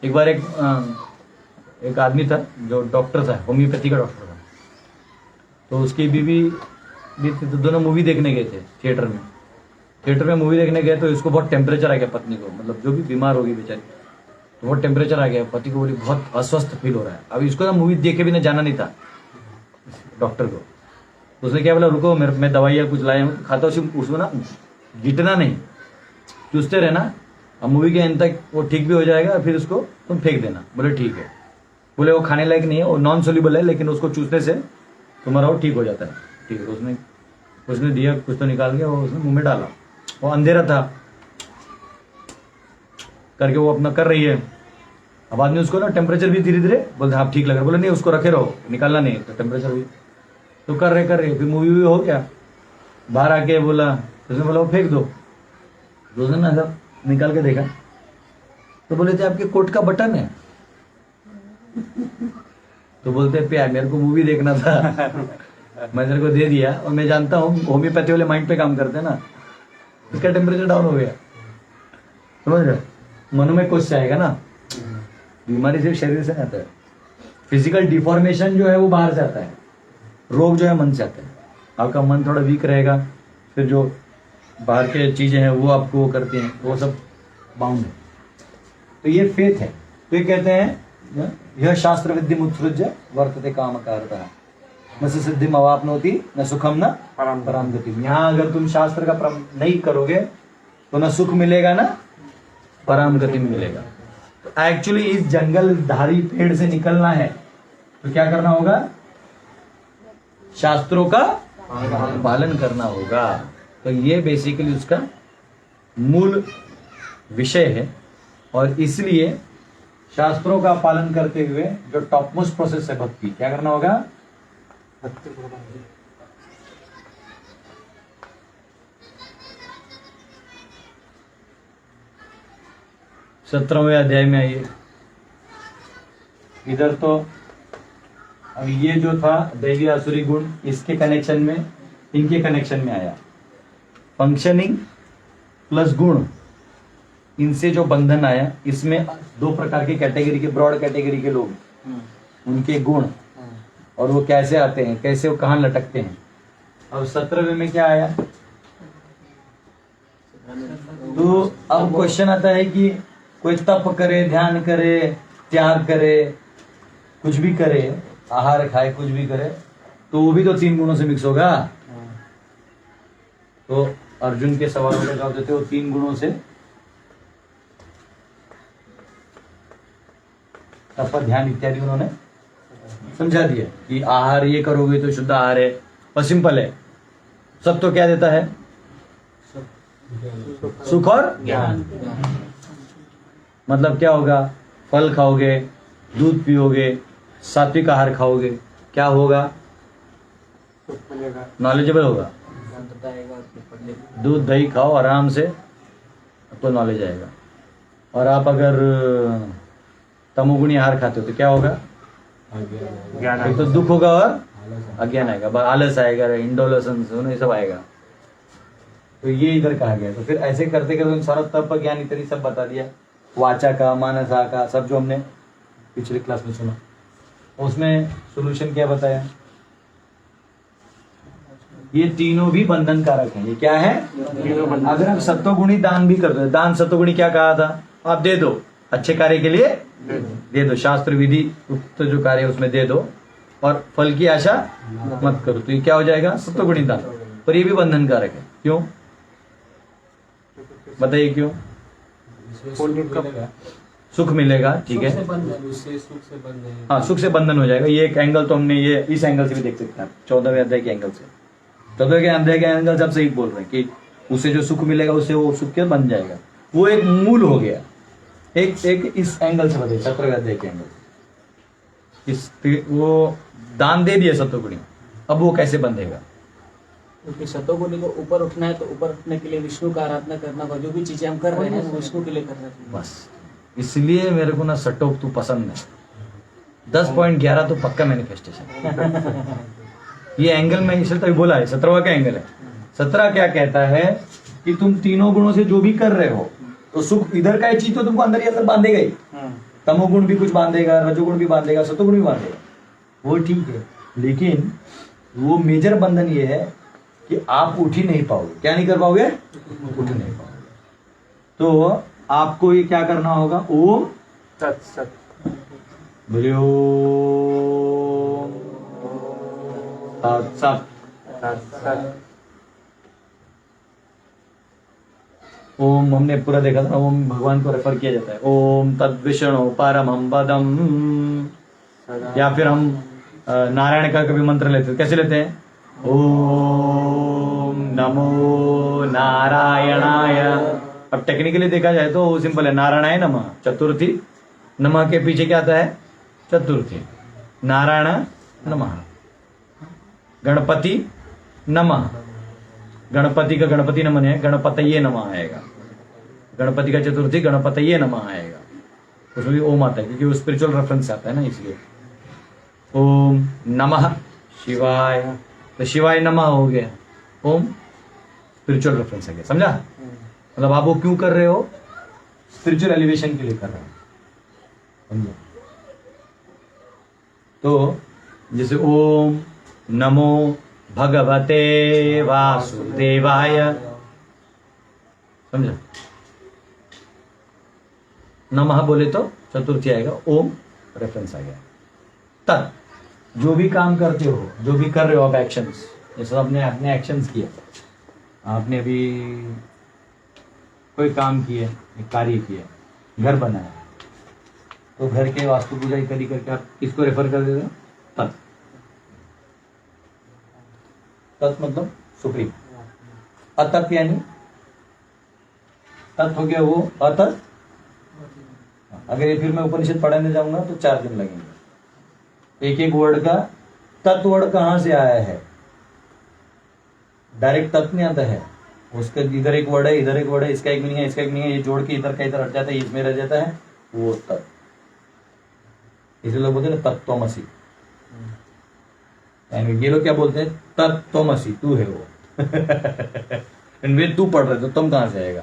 एक बार एक आदमी था जो डॉक्टर था, होम्योपैथी का डॉक्टर था, तो उसकी बीवी भी थी, तो दोनों मूवी देखने गए थे थिएटर में। थिएटर में मूवी देखने गए तो इसको बहुत टेम्परेचर आ गया पत्नी को, मतलब जो भी बीमार होगी बेचारी, तो बहुत टेम्परेचर आ गया, पति को बोली बहुत अस्वस्थ फील हो रहा है। अब इसको ना मूवी देख के भी ना जाना नहीं था डॉक्टर को, तो उसने क्या बोला, रुको मैं दवाइयाँ कुछ लाया हूँ, खाता उसको ना गिटना नहीं, चूसते रहना, अब मूवी के एंड तक वो ठीक भी हो जाएगा, फिर उसको तुम फेंक देना। बोले ठीक है। बोले वो खाने लायक नहीं है, वो नॉन सोल्यूबल है, लेकिन उसको चूसने से तुम्हारा वो ठीक हो जाता है। ठीक है, उसने दिया, कुछ तो निकाल के वो उसने मुंह में डाला, वो अंधेरा था करके वो अपना कर रही है। अब आदमी उसको ना टेम्परेचर भी धीरे धीरे बोलते हाँ ठीक लग रहा है, बोले नहीं उसको रखे रहो, निकालना नहीं तो टेम्परेचर भी, तो कर रहे फिर मूवी भी हो गया। बाहर आके बोला, उसने बोला वो फेंक दो, उसने ना सब निकाल के देखा, तो बोले थे आपके कोट का बटन है, तो बोलते प्यार मेरे को मूवी देखना था मैं तेरे को दे दिया, और मैं जानता हूँ होम्योपैथी वाले माइंड पे काम करते हैं ना, इसका टेम्परेचर डाउन हो गया, समझ रहे, मनो में कुछ आएगा ना, बीमारी सिर्फ शरीर से आता है, फिजिकल डिफॉर्मेशन जो है वो बाहर से आता है, रोग जो है मन से आता है। आपका मन थोड़ा वीक रहेगा, फिर जो बाहर के चीजें हैं वो आपको वो करती हैं, वो सब बाउंड है। तो ये फेथ है। तो ये कहते हैं यह शास्त्र विद्धि मुत्सृज्य वर्तते काम कारता न सिद्धि अवाप्नोति न सुखम न पराम गति। यहाँ अगर तुम शास्त्र का नहीं करोगे तो न सुख मिलेगा ना पराम गति मिलेगा। तो एक्चुअली इस जंगलधारी पेड़ से निकलना है तो क्या करना होगा, शास्त्रों का पालन करना होगा। तो ये बेसिकली उसका मूल विषय है, और इसलिए शास्त्रों का पालन करते हुए जो टॉप मोस्ट प्रोसेस है भक्ति, क्या करना होगा, भक्ति पूर्वक। 17वें अध्याय में आइए। इधर तो अब ये जो था दैवी आसुरी गुण, इसके कनेक्शन में, इनके कनेक्शन में आया फंक्शनिंग प्लस गुण, इनसे जो बंधन आया, इसमें दो प्रकार की कैटेगरी के, ब्रॉड कैटेगरी के लोग, उनके गुण और वो कैसे आते हैं, कैसे वो कहाँ लटकते हैं। अब 17वें में क्या आया, तो अब क्वेश्चन आता है कि कोई तप करे, ध्यान करे, त्याग करे, कुछ भी करे, आहार खाए, कुछ भी करे, तो वो भी तो 3 गुणों से मिक्स होगा। तो अर्जुन के सवालों का जवाब देते हो 3 गुणों से तप, ध्यान इत्यादि उन्होंने समझा दिया कि आहार ये करोगे तो शुद्ध आहार है, और सिंपल है। सब तो क्या देता है, सुख और ज्ञान। मतलब क्या होगा, फल खाओगे, दूध पियोगे, सात्विक आहार खाओगे, क्या होगा, नॉलेजेबल होगा। दूध दही खाओ आराम से, आपको नॉलेज आएगा। और आप अगर तमोगुणी आहार खाते हो तो क्या होगा, एक तो दुख होगा और अज्ञान आएगा, आलस आएगा, इंडोलेंस ये सब आएगा। तो ये इधर कहा गया। तो फिर ऐसे करते करते सारा तप ज्ञान इत्यादि सब बता दिया, वाचा का, मानसा का, सब जो हमने पिछले क्लास में सुना। उसमें सोल्यूशन क्या बताया, ये तीनों भी बंधन कारक हैं। ये क्या है, अगर हम सत्वगुणी दान भी करते हैं, दान सत्वगुणी क्या कहा था, आप दे दो, अच्छे कार्य के लिए दे दो, शास्त्र विधि उक्त जो कार्य है उसमें दे दो, और फल की आशा मत करो, तो ये क्या हो जाएगा, सत्वगुणी दान। पर ये भी बंधन कारक है। क्यों बताइए, क्यों, सुख मिलेगा, ठीक है, हाँ सुख से बंधन हो जाएगा। ये एक एंगल तो हमने ये इस एंगल से भी देख सकते हैं, 14वें अध्याय के एंगल से। 14वें अध्याय के एंगल से आप सही बोल रहे हैं कि उससे जो सुख मिलेगा उससे वो सुख के बन जाएगा, वो एक मूल हो गया। एक इस एंगल से बताइए, 17वें अध्याय के एंगल, इस वो दान दे दिया सत्वगुणी, अब वो कैसे बंधेगा, क्योंकि सतोगुणी को ऊपर उठना है, तो ऊपर उठने के लिए विष्णु का आराधना करना होगा। जो भी चीजें हम कर रहे हैं वो विष्णु के लिए कर रहे हैं। बस इसलिए मेरे को ना सटोक तू पसंद है। 10.11 तो पक्का मैनिफेस्टेशन। ये एंगल में इसलिए तभी बोला है, 17वां का एंगल है। 17 क्या कहता है कि तुम तीनों गुणों से जो भी कर रहे हो, तो सुख इधर का चीज तो तुमको अंदर ही अंदर बांधेगा ही। तमोगुण भी कुछ बांधेगा, रजोगुण भी बांधेगा, सतोगुण भी बांधेगा, वो ठीक है। लेकिन वो मेजर बंधन ये है कि आप उठ ही नहीं पाओगे। क्या नहीं कर पाओगे? उठ नहीं पाओगे। तो आपको ये क्या करना होगा? ओम तत्सत। बोलिए ओम तत्सत। तत्सत। ओम हमने पूरा देखा था, ओम भगवान को रेफर किया जाता है। ओम तद्विष्णु परमं पदम। या फिर हम नारायण का कभी मंत्र लेते हैं, कैसे लेते हैं? ओम नमो नारायणाय। अब टेक्निकली देखा जाए तो सिंपल है, नारायणाय नमः चतुर्थी, नमः के पीछे क्या आता है? चतुर्थी। नारायण नमः, गणपति नमः। गणपति का गणपति नमन है, गणपतये नमः आएगा। गणपति का चतुर्थी गणपतये नमः आएगा, उसमें भी ओम आता है क्योंकि वो स्पिरिचुअल रेफरेंस आता है ना, इसलिए। ओम नमः शिवाय, तो शिवाय नमः हो गया, ओम स्पिरिचुअल रेफरेंस आ गया। समझा? मतलब आप वो क्यों कर रहे हो? स्पिरिचुअल एलिवेशन के लिए कर रहे हो। समझो? तो जैसे ओम नमो भगवते वासुदेवाय, समझो? नमः बोले तो चतुर्थी आएगा, ओम रेफरेंस आ गया। तब जो भी काम करते हो, जो भी कर रहे हो आप एक्शंस, जैसे आपने अपने एक्शंस किए, आपने अभी कोई काम किया, एक कार्य किया, घर बनाया, तो घर के वास्तु पूजा इत्यादि करके आप किसको रेफर कर देते हो? तत्। तत् मतलब सुप्रीम। अतत् यानी तत् हो गया वो अतत्। अगर ये फिर मैं उपनिषद पढ़ाने जाऊंगा तो 4 दिन लगेंगे। एक एक वर्ड का तत् वर्ड कहां से आया है, डायरेक्ट तत् नहीं आता है, उसका इधर एक वर्ड है, इधर एक वर्ड है, इसका एक मीनिंग है, इसका एक मीनिंग है, ये जोड़ के इधर का इधर हट जाता है, इसमें रह जाता है, वो तत्। इसलिए लोग बोलते हैं तत्त्वमसि। ये लोग क्या बोलते हैं? तत्त्वमसि, तू है वो। तू पढ़ रहे तो तुम कहां से आएगा?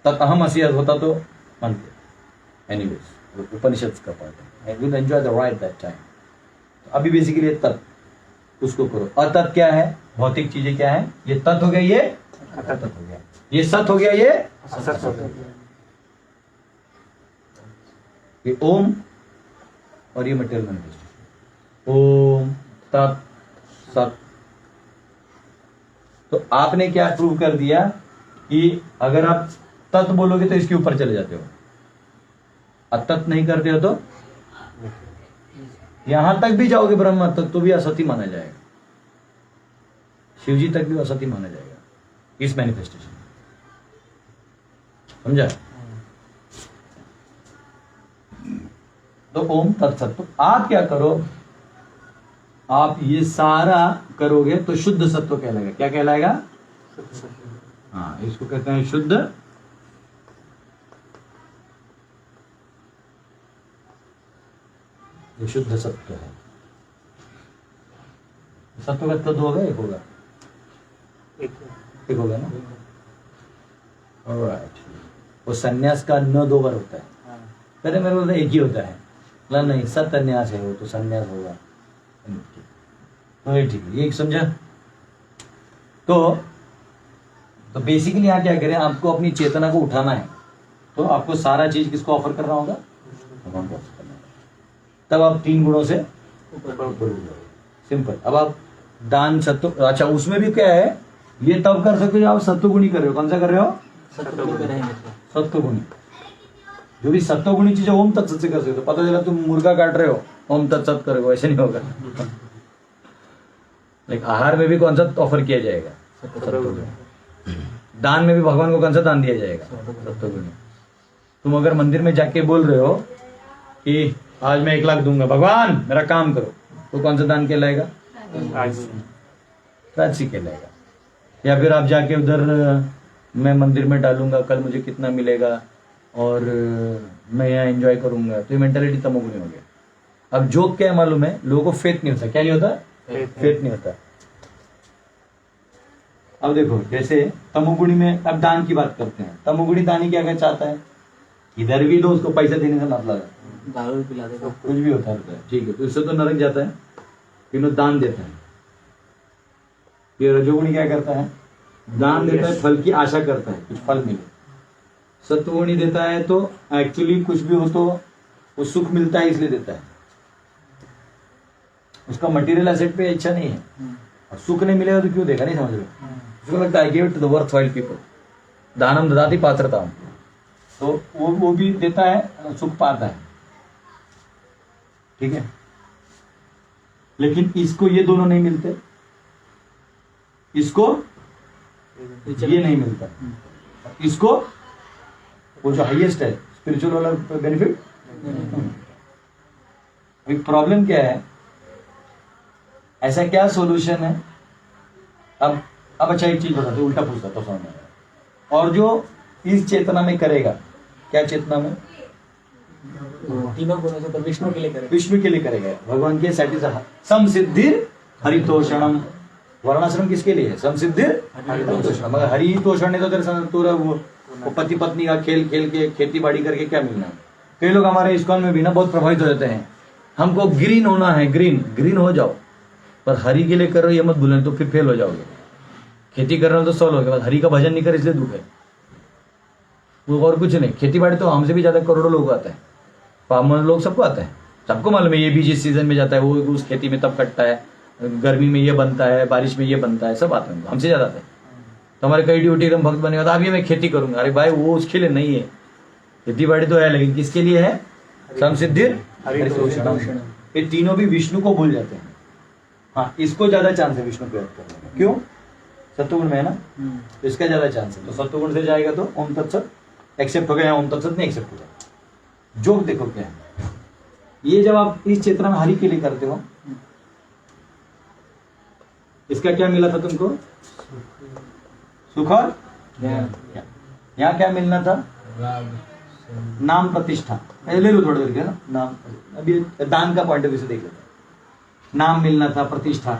तत्अहमसि होता तो मानते। एनीवेज उपनिषद का पार्ट है, will enjoy the right that time. अभी बेसिकली तत् उसको करो। अतत् क्या है? भौतिक चीजें क्या है? ये तत् हो गया, ये अतत् हो गया, ये सत हो गया, ये असत हो गया। ये ओम और ये मटेरियल मैनिफेस्टेशन, ओम तत् सत। तो आपने क्या प्रूव कर दिया कि अगर आप तत् बोलोगे तो इसके ऊपर चले जाते हो, अतत् नहीं करते हो तो यहां तक भी जाओगे ब्रह्म तक तो भी असत्य माना जाएगा, शिवजी तक भी असत्य माना जाएगा इस मैनिफेस्टेशन। समझा? तो ओम तत्सत। तो आप क्या करो, आप ये सारा करोगे तो शुद्ध सत्व कहलाएगा। क्या कहलाएगा? हाँ, इसको कहते हैं शुद्ध। ये शुद्ध सत्व है। सत्व का तत्व होगा, एक होगा, एक होगा ना। ऑलराइट। वो सन्यास का न 2 बार होता है, पहले मेरे को एक ही होता है, नहीं सत्यान्यास है वो तो सन्यास होगा, तो ये ठीक है, ये समझा? तो बेसिकली यहाँ क्या करें, आपको अपनी चेतना को उठाना है, तो आपको सारा चीज किसको ऑफर करना होगा? भगवान को ऑफर करना होगा। तब आप 3 गुणों से सिंपल। अब आप दान सत्व, अच्छा उसमें भी क्या है, ये तब कर सकते हो आप सत्वगुणी कर रहे हो। कौन सा कर रहे हो? सत्वगुणी। जो भी सत्वगुणी चीज ओम तत्सत से कर सकते हो। पता चला तुम मुर्गा काट रहे हो, ओम तत्सत करोगे, ऐसे नहीं होगा। लाइक आहार में भी कौन सा ऑफर किया जाएगा? दान में भी भगवान को कौन सा दान दिया जाएगा? सत्वगुणी। तुम अगर मंदिर में जाके बोल रहे हो कि आज मैं 1 लाख दूंगा, भगवान मेरा काम करो, तो कौन सा दान कहलाएगा? राजसी कहलाएगा। या फिर आप जाके उधर मैं मंदिर में डालूंगा, कल मुझे कितना मिलेगा और मैं यहाँ एंजॉय करूंगा, तो ये मेंटालिटी तमोगुणी हो गया। अब जोक क्या है मालूम है, लोगों को फेथ नहीं होता। क्या नहीं होता? फेथ नहीं होता। अब देखो, जैसे तमोगुणी में अब दान की बात करते हैं, तमोगुणी दानी क्या चाहता है? इधर भी दो, उसको पैसा देने का मतलब है, दारू पिला देगा, कुछ भी होता है, ठीक है, तो इससे तो नरक जाता है, फिर दान देता है। ये रजोगुणी क्या करता है? दान देता है, फल की आशा करता है, कुछ फल मिले। सत्वगुणी देता है तो एक्चुअली कुछ भी हो तो वो सुख मिलता है इसलिए देता है, उसका मटेरियल एसेट पे इच्छा नहीं है। और सुख नहीं मिलेगा तो क्यों देगा, नहीं समझ रहे? उसको लगता है give it to the worthwhile people, दानम ददाति पात्रता, तो वो भी देता है, सुख पाता है, ठीक है। लेकिन इसको ये दोनों नहीं मिलते, इसको ये नहीं मिलता, इसको वो जो हाईएस्ट है स्पिरिचुअल वाला बेनिफिट। एक प्रॉब्लम क्या है, ऐसा क्या सॉल्यूशन है? अब अच्छा एक चीज बताते, उल्टा पूछता तो समझ में आएगा। और जो इस चेतना में करेगा, क्या चेतना में? तीनों गुणों से तो विष्णु के लिए करेगा, विष्णु के लिए करेगा, भगवान के सेटिस्फाई। समसिद्धिर हरितोषणम, वर्णाश्रम किसके लिए है? समसिद्धिर हरितोषणम। मगर हरितोषण ने तो तेरे वो पति पत्नी का खेल खेल के खेती बाड़ी करके क्या मिलना है? कई लोग हमारे इस्कॉन में भी ना बहुत प्रभावित हो जाते हैं, हमको ग्रीन होना है, ग्रीन हो जाओ, पर हरि के लिए कर रहे हो ये मत भूलना, तो फिर फेल हो जाओगे। खेती कर रहे हो तो सॉल्व हो गया, हरि का भजन नहीं कर इसलिए दुख है, वो और कुछ नहीं। खेती बाड़ी तो हमसे भी ज्यादा करोड़ों लोग आता है, फार्मर लोग सबको आता है, सबको मालूम है ये बीज इस सीजन में जाता है, वो उस खेती में तब कटता है, गर्मी में ये बनता है, बारिश में ये बनता है, सब आता है, हमसे ज्यादा आता है। तो हमारे कई ड्यूटी एकदम भक्त बनेगा तो अभी मैं खेती करूंगा, अरे भाई वो उसके लिए नहीं है, खेती बाड़ी तो है लेकिन किसके लिए है? समसिद्धिर हरितोषणम। ये तीनों भी विष्णु को भूल जाते हैं। हाँ, इसको ज्यादा चांस है विष्णु को याद करने का, क्यों? सत्वगुण में है ना, तो इसका ज्यादा चांस है। तो सत्वगुण से जाएगा तो ओम तत्सत एक्सेप्ट हो गया, ओम तत्सत नहीं एक्सेप्ट होगा। जोग देखो क्या है, ये जब आप इस चेतना में हरि के लिए करते हो, इसका क्या मिला था तुमको? सुख और यहाँ क्या मिलना था? नाम प्रतिष्ठा। ले लो थोड़ी देर के ना, नाम अभी दान का पॉइंट ऑफ व्यू से देख लेते हैं। नाम मिलना था, प्रतिष्ठा,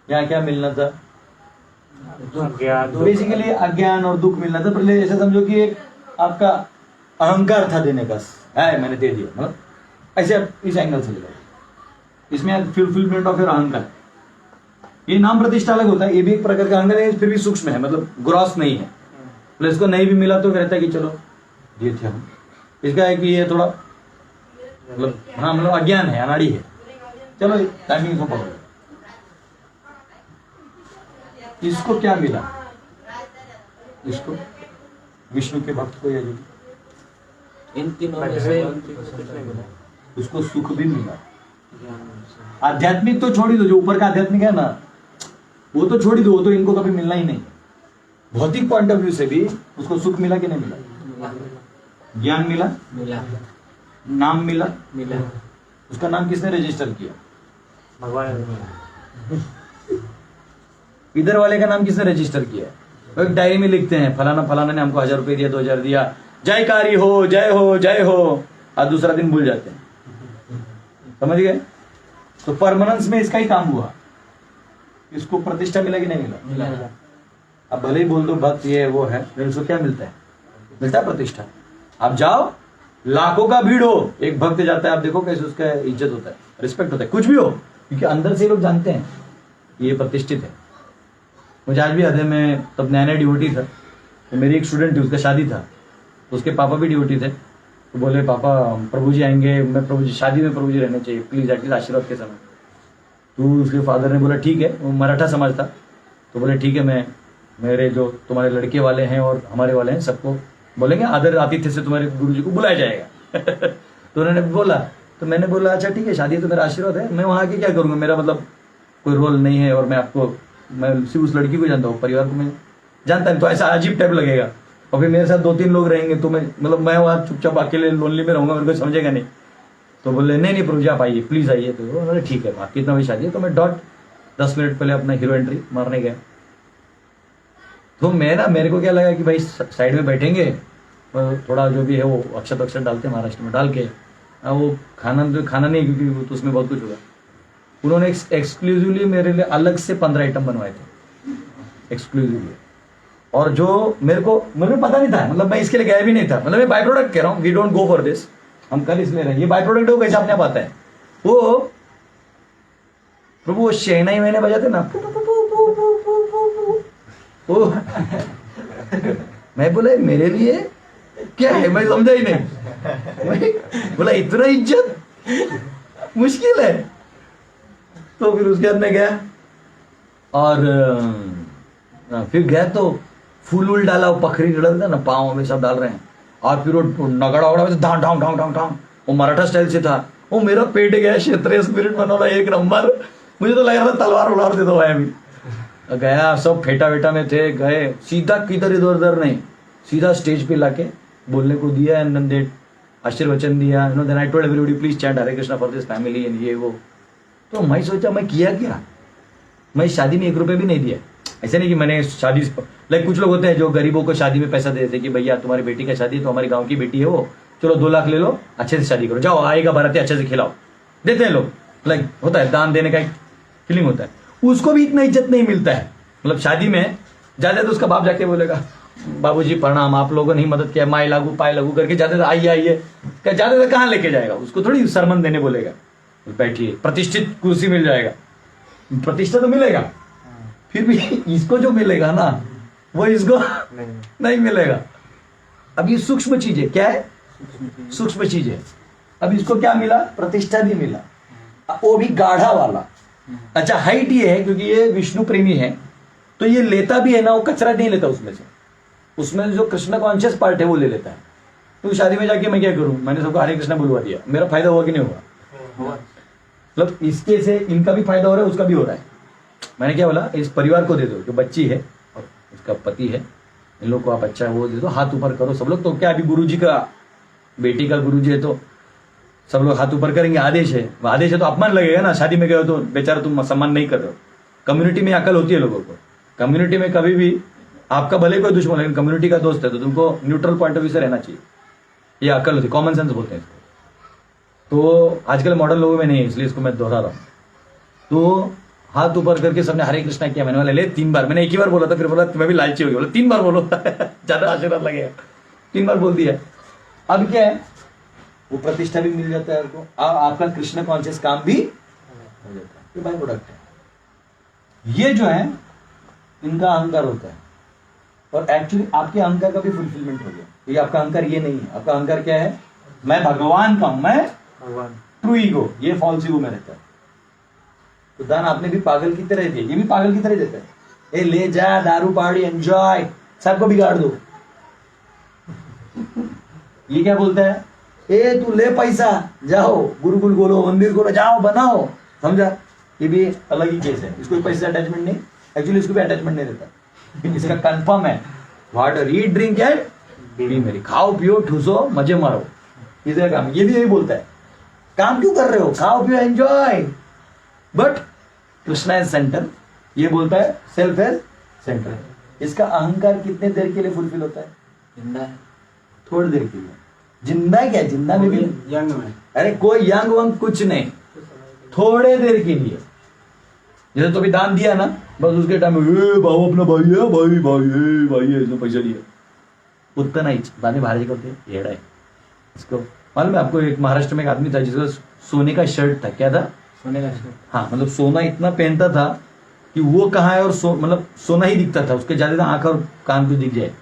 यहाँ क्या मिलना था? बेसिकली अज्ञान और दुख मिलना था। पहले ऐसा समझो कि एक आपका अहंकार था देने का, है मैंने दे दिया, मतलब ऐसे आप इस एंगल से ले लो, इसमें फुलफिलमेंट ऑफ योर अहंकार। ये नाम प्रतिष्ठा अलग होता है, ये भी एक प्रकार का अहंकार है, फिर भी सूक्ष्म है, मतलब ग्रॉस नहीं है। प्लस को नहीं भी मिला तो कहता है कि चलो ये थे हम। इसका है कि ये थोड़ा मतलब हाँ मतलब अज्ञान है, अनाड़ी है, चलो टाइमिंग को पकड़ो। इसको क्या मिला? इसको विष्णु के भक्त को, या जो इन तीनों में से उसको सुख भी मिला। आध्यात्मिक तो छोड़ ही दो, जो ऊपर का आध्यात्मिक है ना वो तो छोड़ ही दो, वो तो इनको कभी मिलना ही नहीं। भौतिक पॉइंट ऑफ व्यू से भी उसको सुख मिला कि नहीं मिला? ज्ञान मिला, नाम मिला, उसका नाम किसने रजिस्टर किया? भगवान। इधर वाले का नाम किसने रजिस्टर किया? वो एक डायरी में लिखते हैं फलाना फलाना ने हमको 1000 रुपये दिया, 2000 दिया, जयकारी हो, जय हो, जय हो, और दूसरा दिन भूल जाते हैं। समझ गए? तो परमानेंस में इसका ही काम हुआ। इसको प्रतिष्ठा मिला कि नहीं मिला? अब भले ही बोल दो भक्त ये वो है, लेकिन उसको क्या मिलता है? मिलता है प्रतिष्ठा। आप जाओ, लाखों का भीड़ हो, एक भक्त जाता है, आप देखो कैसे उसका इज्जत होता है, रिस्पेक्ट होता है, कुछ भी हो, क्योंकि अंदर से लोग जानते हैं ये प्रतिष्ठित है। मुझे आज भी याद है, मैं तब नया नया डिवोटी था, तो मेरी एक स्टूडेंट थी, उसका शादी था, तो उसके पापा भी डिवोटी थे, तो बोले पापा प्रभु जी आएंगे, मैं प्रभु जी शादी में प्रभु जी रहने चाहिए प्लीज एटलीस्ट आशीर्वाद के समय। तो उसके फादर ने बोला ठीक है, वो मराठा समाज था, तो बोले ठीक है, मैं मेरे जो तुम्हारे लड़के वाले हैं और हमारे वाले हैं सबको बोलेंगे, आदर आतिथ्य से तुम्हारे गुरु जी को बुलाया जाएगा। तो उन्होंने बोला, तो मैंने बोला अच्छा ठीक है, शादी तो मेरा आशीर्वाद है, मैं वहाँ आके क्या करूँगा, मेरा मतलब कोई रोल नहीं है, और मैं आपको मैं सिर्फ उस लड़की को जानता हूँ, परिवार को मैं जानता नहीं, तो ऐसा अजीब टाइप लगेगा। और फिर मेरे साथ 2-3 लोग रहेंगे, तो मैं मतलब मैं वहाँ चुपचाप अकेले लोनली में रहूंगा, मेरे को समझेगा नहीं। तो बोले नहीं प्रभु जी आप आइए प्लीज आइए। तो बोले ठीक है, बाकी कितना बजे शादी है? तो मैं डॉट 10 मिनट पहले अपना हीरो एंट्री मारने गया। तो मैं ना, मेरे को क्या लगा कि भाई साइड में बैठेंगे, थोड़ा जो भी है वो अक्षत अक्षत डालते हैं महाराष्ट्र में, डाल के वो खाना नहीं, क्योंकि तो उसमें बहुत कुछ होगा। उन्होंने एक्सक्लूसिवली मेरे लिए अलग से 15 आइटम बनवाए थे एक्सक्लूसिवली, और जो मेरे को पता नहीं था, मतलब मैं इसके लिए गया भी नहीं था, मतलब मैं बाय प्रोडक्ट कह रहा हूँ, we don't go for this, हम कल इसलिए रहे, ये बाय प्रोडक्ट हो कैसे अपने आप आता है। वो प्रभु वो शहनाई मैंने बजाते ना, वो मैं बोला मेरे लिए क्या है, मैं समझा ही नहीं। मैं बोला इतना इज्जत मुश्किल है। तो फिर उसके बाद में गया और फिर गया तो फूल वूल डाला, वो पखरी डलता ना पाँव में सब डाल रहे हैं, और फिर वो नगड़ा वगड़ा में ढांग ढांग ढांग ढांग ढांग, वो मराठा स्टाइल से था। वो मेरा पेट गया, क्षेत्रीय स्पिरिट बनवाला एक नंबर। मुझे तो लग रहा था तलवार उलार दे दो भाई अभी। गया सब फेटा वेटा में थे, गए सीधा किधर इधर उधर नहीं, सीधा स्टेज पे लाके बोलने को दिया, एंड देन दे आशीर्वचन दिया, you know, then I told everybody please chant Hare Krishna for this family and ये वो। तो मैं सोचा मैं किया क्या, मैं शादी में 1 रुपये भी नहीं दिया। ऐसे नहीं कि मैंने शादी, लाइक कुछ लोग होते हैं जो गरीबों को शादी में पैसा दे देते कि भैया तुम्हारी बेटी का शादी है तो हमारी गांव की बेटी है वो, चलो 2 लाख ले लो, अच्छे से शादी करो, जाओ आएगा बाराती अच्छे से खिलाओ, देते हैं लोग। लाइक होता है दान देने का एक फीलिंग होता है, उसको भी इतना इज्जत नहीं मिलता है। मतलब शादी में जाते तो उसका बाप जाके बोलेगा बाबूजी प्रणाम, आप लोगों ने ही मदद किया, माई लागू पाए लागू करके जाते थे, आइए आइए, जाते थे कहाँ लेके जाएगा, उसको थोड़ी सरमन देने बोलेगा, बैठिए प्रतिष्ठित कुर्सी मिल जाएगा, प्रतिष्ठा तो मिलेगा, फिर भी इसको जो मिलेगा ना वो इसको नहीं मिलेगा। अब ये सूक्ष्म चीज है, क्या है सूक्ष्म चीज है। अब इसको क्या मिला, प्रतिष्ठा भी मिला, वो भी गाढ़ा वाला। अच्छा हाइट ये है क्योंकि ये विष्णु प्रेमी है, तो ये लेता भी है ना, वो कचरा नहीं लेता उसमें से, उसमें जो कृष्ण कॉन्शियस पार्ट है वो ले लेता है। तो शादी में जाके मैं क्या करूं, मैंने सबको हरे कृष्णा बुलवा दिया, मेरा फायदा हुआ कि नहीं हुआ? मतलब इसके से इनका भी फायदा हो रहा है, उसका भी हो रहा है। मैंने क्या बोला, इस परिवार को दे दो, जो बच्ची है और उसका पति है, इन लोग को आप अच्छा वो दे दो, हाथ ऊपर करो सब लोग। तो क्या अभी गुरुजी का, बेटी का गुरुजी है तो सब लोग हाथ ऊपर करेंगे, आदेश है, आदेश है तो अपमान लगेगा ना। शादी में गए हो तो बेचारा तुम सम्मान नहीं कर रहे हो। कम्युनिटी में अकल होती है लोगों को, कम्युनिटी में कभी भी आपका भले कोई दुश्मन लेकिन कम्युनिटी का दोस्त है तो तुमको न्यूट्रल पॉइंट ऑफ व्यू से रहना चाहिए, ये अकल होती है, कॉमन सेंस बोलते हैं इसको। तो आजकल मॉडर्न लोगों में नहीं है, इसलिए इसको मैं दोहरा रहा हूँ। तो हाथ ऊपर करके सबने हरे कृष्णा किया, मैंने बोला ले 3 बार, मैंने 1 ही बार बोला था, फिर बोला मैं भी लालची हो गया, बोला 3 बार बोलो ज्यादा आशीर्वाद लगेगा, 3 बार बोल दिया। अब क्या है, वो प्रतिष्ठा भी मिल जाता है आपको, आपका कृष्ण कॉन्शियस काम भी हो जाता है, ये बाय प्रोडक्ट है। ये जो है इनका अहंकार होता है, और एक्चुअली आपके अहंकार का भी फुलफिलमेंट हो गया। ये आपका अहंकार ये नहीं है, आपका अहंकार क्या है, मैं भगवान का हूं, मैं भगवान, ट्रू ईगो, ये फॉल्स ईगो में रहता है। तो दान आपने भी पागल की तरह दिया, ये भी पागल की तरह देता है, ए ले जा दारू पार्टी एंजॉय, सबको बिगाड़ दो। ये क्या बोलता है, ए तू ले पैसा, जाओ गुरुकुल खोलो, मंदिर खोलो, जाओ बनाओ, समझा। ये भी अलग ही केस है, इसको पैसे अटैचमेंट नहीं, एक्चुअली इसको भी अटैचमेंट नहीं रहता, इसका कंफर्म है water eat drink and be merry, खाओ पियो ठूसो मजे मारो, इसका काम। ये भी यही बोलता है, काम क्यों कर रहे हो, खाओ पियो enjoy, but Krishna is centre. ये बोलता है सेल्फ एज सेंटर। इसका अहंकार कितने देर के लिए फुलफिल होता है, जिंदा है थोड़ी देर के लिए। जिंदा क्या, जिंदा में भी यंग में, अरे कोई यंग वंग कुछ नहीं, थोड़े देर के लिए। जैसे तो भी दान दिया ना, बस उसके टाइम में बाबू अपना भाई है, भाई भाई है, भाई है, इसने पैसा दिया, उतना ही दाने बाहर करते येड़ा है इसको। मालूम है आपको, एक महाराष्ट्र में एक आदमी था जिसका सोने का शर्ट था, क्या था, सोने का। हाँ मतलब सोना इतना पहनता था कि वो कहाँ है और मतलब सोना ही दिखता था, उसके ज्यादा आंख और कान कुछ दिख जाए।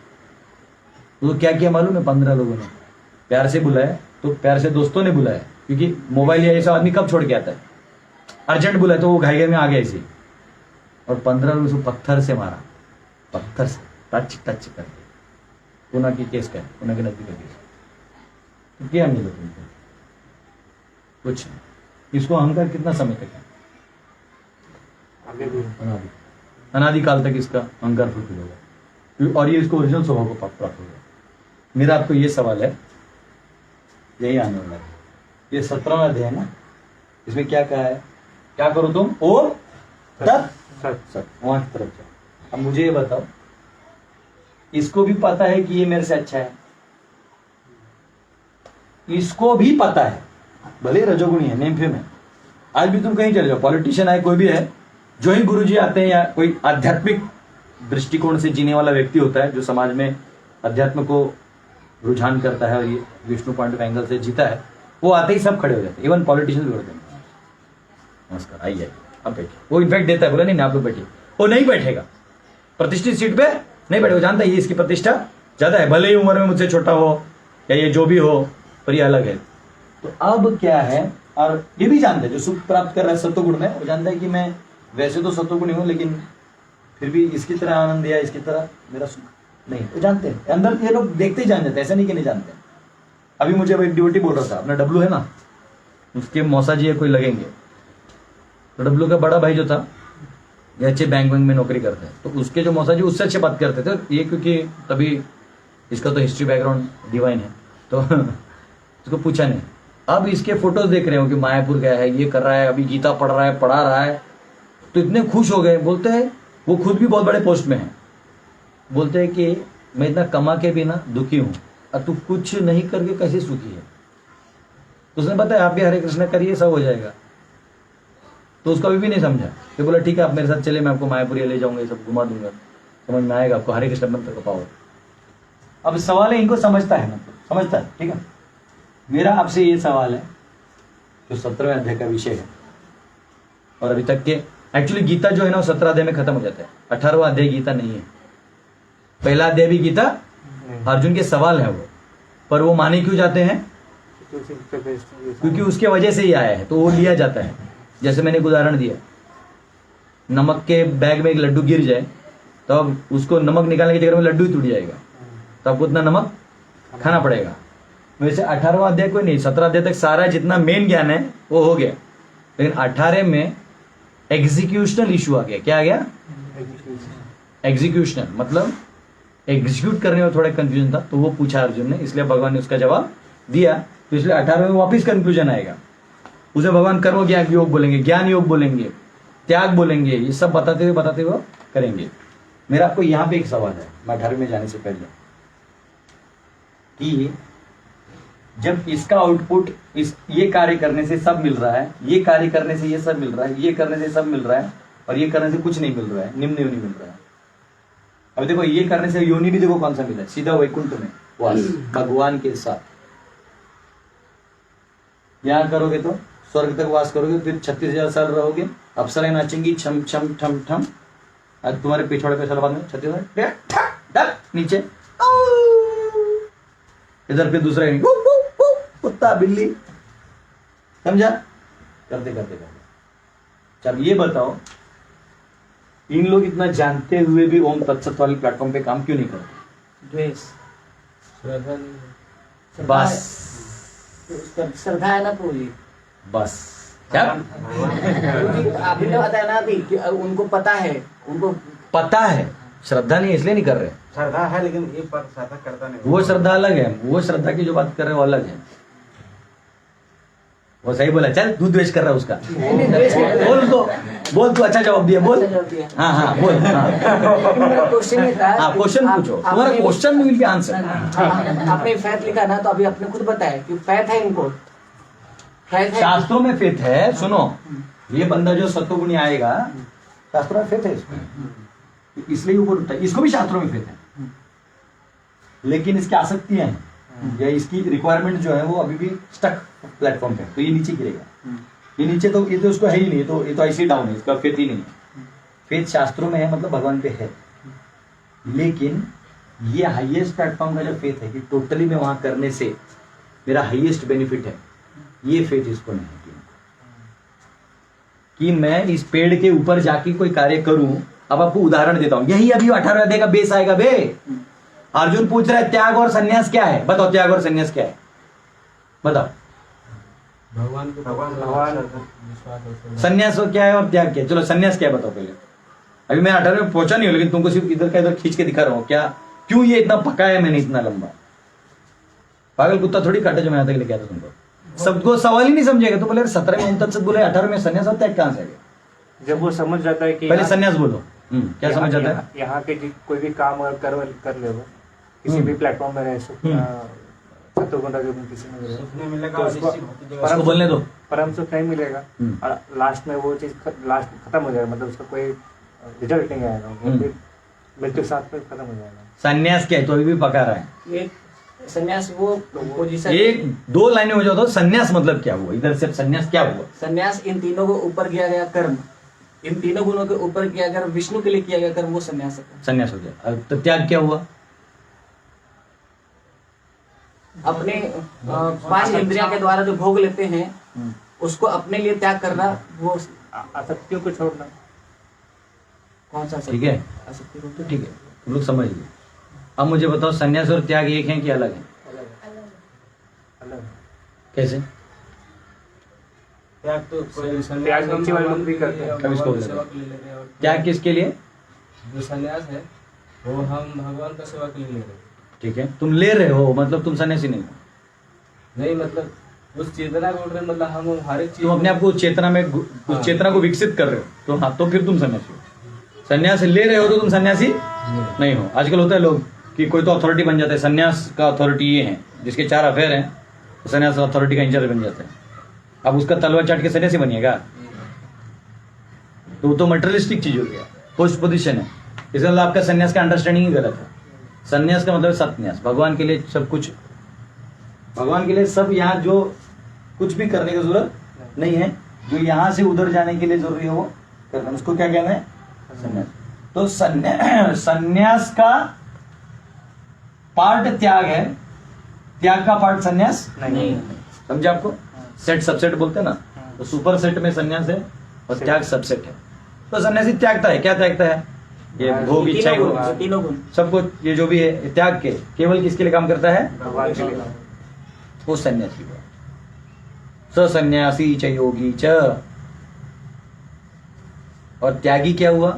तो क्या किया मालूम है, 15 लोगों ने प्यार से बुलाया, तो प्यार से दोस्तों ने बुलाया, क्योंकि मोबाइल या ऐसा आदमी कब छोड़ के आता है, अर्जेंट बुलाया तो वो घाई में आ गया ऐसे, और 15 लोग उसको पत्थर से मारा, पत्थर से टच टच करके। पुणे की केस का है, पुणे के नजदीक का केस। तो क्या मिला तुमको, कुछ नहीं। इसको अहंकार कितना समय तक है, आगे भी अनादिकाल तक इसका अहंकार फुलफिल होगा, और ये इसको ओरिजिनल स्वभाव को प्राप्त होगा। मेरा आपको ये सवाल है, यही आने वाला है, ये 17वां अध्याय है ना, इसमें क्या कहा है, क्या करो तुम, ओम तत् सत, वहां की तरफ जाओ। अब मुझे ये बताओ, इसको भी पता है कि ये मेरे से अच्छा है, इसको भी पता है, भले रजोगुणी है, नेम फेम है। आज भी तुम कहीं चले जाओ, पॉलिटिशियन है, कोई भी है, जो ही गुरुजी आते हैं या कोई आध्यात्मिक दृष्टिकोण से जीने वाला व्यक्ति होता है, जो समाज में अध्यात्म को रुझान करता है और ये विष्णु पॉइंट ऑफ एंगल से जीता है, वो आते ही सब खड़े हो जाते हैं, इवन पॉलिटिशियन भी होते हैं। नमस्कार, आइए। आप बैठिए। वो इनफैक्ट देता है, बोला नहीं आप लोग बैठिए। वो नहीं बैठेगा, प्रतिष्ठित सीट पे नहीं बैठेगा, जानता है ये इसकी प्रतिष्ठा ज्यादा है, भले ही उम्र में मुझसे छोटा हो या ये जो भी हो, पर ये अलग है। तो अब क्या है, और ये भी जानता है जो सुख प्राप्त कर रहा है सत्वगुण में, वो जानता है कि मैं वैसे तो सत्वगुण हूँ, लेकिन फिर भी इसकी तरह आनंद या इसकी तरह मेरा सुख नहीं। वो जानते हैं अंदर, ये लोग देखते ही जान जाते हैं, ऐसा नहीं कि नहीं जानते। अभी मुझे एक डिवोटी बोल रहा था, अपना डब्लू है ना, उसके मौसा जी है कोई लगेंगे, तो डब्लू का बड़ा भाई जो था ये अच्छे बैंक में नौकरी करते हैं, तो उसके जो मौसा जी उससे अच्छे बात करते थे ये, क्योंकि तभी इसका तो हिस्ट्री बैकग्राउंड डिवाइन है, तो उसको पूछा नहीं। अब इसके फोटोज देख रहे हो कि मायापुर गया है, ये कर रहा है, अभी गीता पढ़ रहा है, पढ़ा रहा है, तो इतने खुश हो गए। बोलते हैं वो खुद भी बहुत बड़े पोस्ट में है, बोलते हैं कि मैं इतना कमा के भी ना दुखी हूं, और तू कुछ नहीं करके कैसे सुखी है। तो उसने बताया आप भी हरे कृष्ण करिए, सब हो जाएगा। तो उसको अभी भी नहीं समझा, तो बोला ठीक है आप मेरे साथ चले, मैं आपको मायापुरी ले जाऊंगा, ये सब घुमा दूंगा, समझ में आएगा आपको हरे कृष्ण मंत्र का पावर। अब सवाल है, इनको समझता है, मतलब समझता है, ठीक है। मेरा आपसे ये सवाल है, जो 17वें अध्याय का विषय है, और अभी तक के एक्चुअली गीता जो है ना वो 17 अध्याय में खत्म हो जाता है, 18वां अध्याय गीता नहीं है। पहला अध्याय भी गीता अर्जुन के सवाल है वो, पर वो माने क्यों जाते हैं, क्योंकि उसके वजह से ही आया है, तो वो लिया जाता है। जैसे मैंने एक उदाहरण दिया, नमक के बैग में एक लड्डू गिर जाए तो अब उसको नमक निकालने के चक्कर में लड्डू ही टूट जाएगा, तो आपको उतना नमक खाना पड़ेगा। वैसे 18वां अध्याय कोई नहीं, 17 अध्याय तक सारा जितना मेन ज्ञान है वो हो गया, लेकिन 18 में एग्जीक्यूशनल इशू आ गया। क्या आ गया, एग्जीक्यूशनल, मतलब एग्जीक्यूट करने में थोड़ा कंफ्यूजन था, तो वो पूछा अर्जुन ने, इसलिए भगवान ने उसका जवाब दिया। तो इसलिए 18 में वापिस कंक्लूजन आएगा, उसे भगवान कर्म ज्ञान योग बोलेंगे, ज्ञान योग बोलेंगे, त्याग बोलेंगे, ये सब बताते हुए करेंगे। मेरा आपको यहाँ पे एक सवाल है, मैं 18 में जाने से पहले, कि जब इसका आउटपुट इस ये कार्य करने से सब मिल रहा है, ये कार्य करने से ये सब मिल रहा है, ये करने से सब मिल रहा है, और ये करने से कुछ नहीं मिल रहा है, निम्न योनि मिल रहा है। अब देखो ये करने से योनि भी देखो कौन सा मिला है, सीधा वैकुंठ में वास भगवान के साथ। यहां करोगे तो स्वर्ग तक वास करोगे, फिर 36,000 साल रहोगे, अप्सराएं नाचेंगी छम छम ठम ठम, आज तुम्हारे पिछवाड़े पे साल बाद में 36,000 नीचे, इधर फिर दूसरा कुत्ता बिल्ली, समझा, करते करते करते। चल ये बताओ, इन लोग इतना जानते हुए भी ओम तत्सत वाली प्लेटफॉर्म पे काम क्यों नहीं करते? द्वेष, बस श्रद्धा है ना पूरी, बस क्या अभी ने बताया ना अभी कि उनको पता है, उनको पता है, श्रद्धा नहीं इसलिए नहीं कर रहे। श्रद्धा है लेकिन ये पर श्रद्धा करता नहीं। वो श्रद्धा अलग है, वो श्रद्धा की जो बात कर रहे हो अलग है। वो सही बोला, चल तू द्वेष कर रहा है उसका, बोल तू अच्छा जवाब दिया, बोल। हाँ हाँ बोल, क्वेश्चन ये था, हाँ क्वेश्चन पूछो, तुम्हारा क्वेश्चन विल बी आंसर। आपने फैथ लिखा ना, तो अभी आपने खुद बताया कि फैथ है, इनको फैथ है, शास्त्रों में फेथ है। सुनो, ये बंदा जो सत्वगुणी आएगा, शास्त्रों में फेथ है इसको, इसलिए ऊपर उठता है, इसको भी शास्त्रों में फेथ है, लेकिन इसकी आसक्तियां हैं या इसकी रिक्वायरमेंट जो है वो अभी भी स्टक प्लेटफॉर्म पे, तो ये नीचे गिरेगा। ये नीचे तो ये तो उसको है ही नहीं, तो ये तो ऐसे डाउन है, इसका फेथ ही नहीं है। फेथ शास्त्रों में है, मतलब भगवान पे है, लेकिन ये हाईएस्ट प्लेटफॉर्म का जो फेथ है कि टोटली में वहां करने से मेरा हाईएस्ट बेनिफिट है, ये फेथ इसको नहीं है कि मैं इस पेड़ के ऊपर जाके कोई कार्य करूं। अब आपको उदाहरण देता हूं, यही अभी 18 अध्याय का बेस आएगा बे। अर्जुन पूछ रहा है त्याग और संन्यास क्या है, बताओ त्याग और संन्यास क्या है, बताओ। भगवान संन्यास क्या है और त्याग क्या है, चलो संन्यास क्या है बताओ पहले। अभी मैं 18 में पहुंचा नहीं हूं, लेकिन तुमको सिर्फ इधर का इधर खींच के दिखा रहा हूं, क्या क्यों ये इतना पका है मैंने इतना लंबा। पागल कुत्ता थोड़ी काटा जो मैं यहां तक लेके आया था तुमको, सबको सवाल ही नहीं समझेगा। तो बोले 17 में ओम तत्सत बोले, 18 में संन्यास और त्याग कहां से आएगा। जब वो समझ जाता है कि पहले संन्यास बोलो, क्या समझ जाता है। यहाँ के कोई भी काम अगर कर ले वो किसी भी प्लेटफॉर्म में रहे, उसको बोलने दो, परम सुख नहीं मिलेगा, और लास्ट में वो चीज लास्ट खत्म हो जाएगा, मतलब उसका कोई रिजल्ट नहीं आएगा, मृत्यु के साथ में खत्म हो जाएगा। संन्यास क्या है, तो अभी भी पका रहा है। संन्यास वो पोजीशन, एक दो लाइनें हो जाओ तो संन्यास मतलब क्या हुआ, इधर से संन्यास क्या हुआ। संन्यास इन तीनों को ऊपर किया गया कर्म, इन तीनों गुणों के ऊपर किया अगर विष्णु के लिए किया गया कर्म वो संन्यास है। संन्यास हो गया। अब तो त्याग क्या हुआ? अपने 5 इंद्रियों के द्वारा जो भोग लेते हैं उसको अपने लिए त्याग करना, वो आसक्तियों को छोड़ना। कौन सा ठीक है, आसक्ति को? तो ठीक है, तुम लोग समझ लीजिए। अब मुझे बताओ, संन्यास और त्याग एक है कि अलग है? अलग। कैसे? त्याग तो त्याग नीचे वाले लोग भी करते हैं। कब इसको बोलेगा? त्याग किसके लिए? जो संन्यास है वो हम भगवान का सेवा के लिए ले रहे हैं। ठीक है, तुम ले रहे हो मतलब तुम सन्यासी नहीं हो। नहीं मतलब उस चेतना को मतलब हम हर एक चीज तुम अपने आप को उस चेतना में, उस चेतना को विकसित कर रहे हो, तो हाँ, तो फिर तुम सन्यासी हो। सन्यास ले रहे हो तो तुम सन्यासी नहीं हो। आजकल होता है लोग कि कोई तो अथॉरिटी बन जाता है, सन्यास का अथॉरिटी ये है, जिसके 4 अफेयर हैं तो सन्यास अथॉरिटी का इंचार्ज बन जाता है। अब उसका तलवार चाट के सन्यासी बनिएगा तो वो तो मटेरियलिस्टिक चीज हो गया, पोस्ट पोजिशन है। इसका मतलब आपका सन्यास का अंडरस्टैंडिंग ही गलत है। सन्यास का मतलब सत्यास, भगवान के लिए सब कुछ, भगवान के लिए सब, यहाँ जो कुछ भी करने की जरूरत नहीं है, जो यहाँ से उधर जाने के लिए जरूरी है वो करना, उसको क्या कहना है? सन्यास। तो सन्यास का पार्ट त्याग है, त्याग का पार्ट सन्यास नहीं। समझे आपको? सेट सबसेट बोलते हैं ना, तो सुपर सेट में सन्यास है और त्याग सबसेट है। तो सन्यासी त्यागता है, क्या त्यागता है? ये भोग इच्छा तीनों गुण सब कुछ, ये जो भी है त्याग के केवल किसके लिए काम करता है? भगवान के लिए। वो सन्यासी हुआ। स सन्यासी च योगी च। और त्यागी क्या हुआ?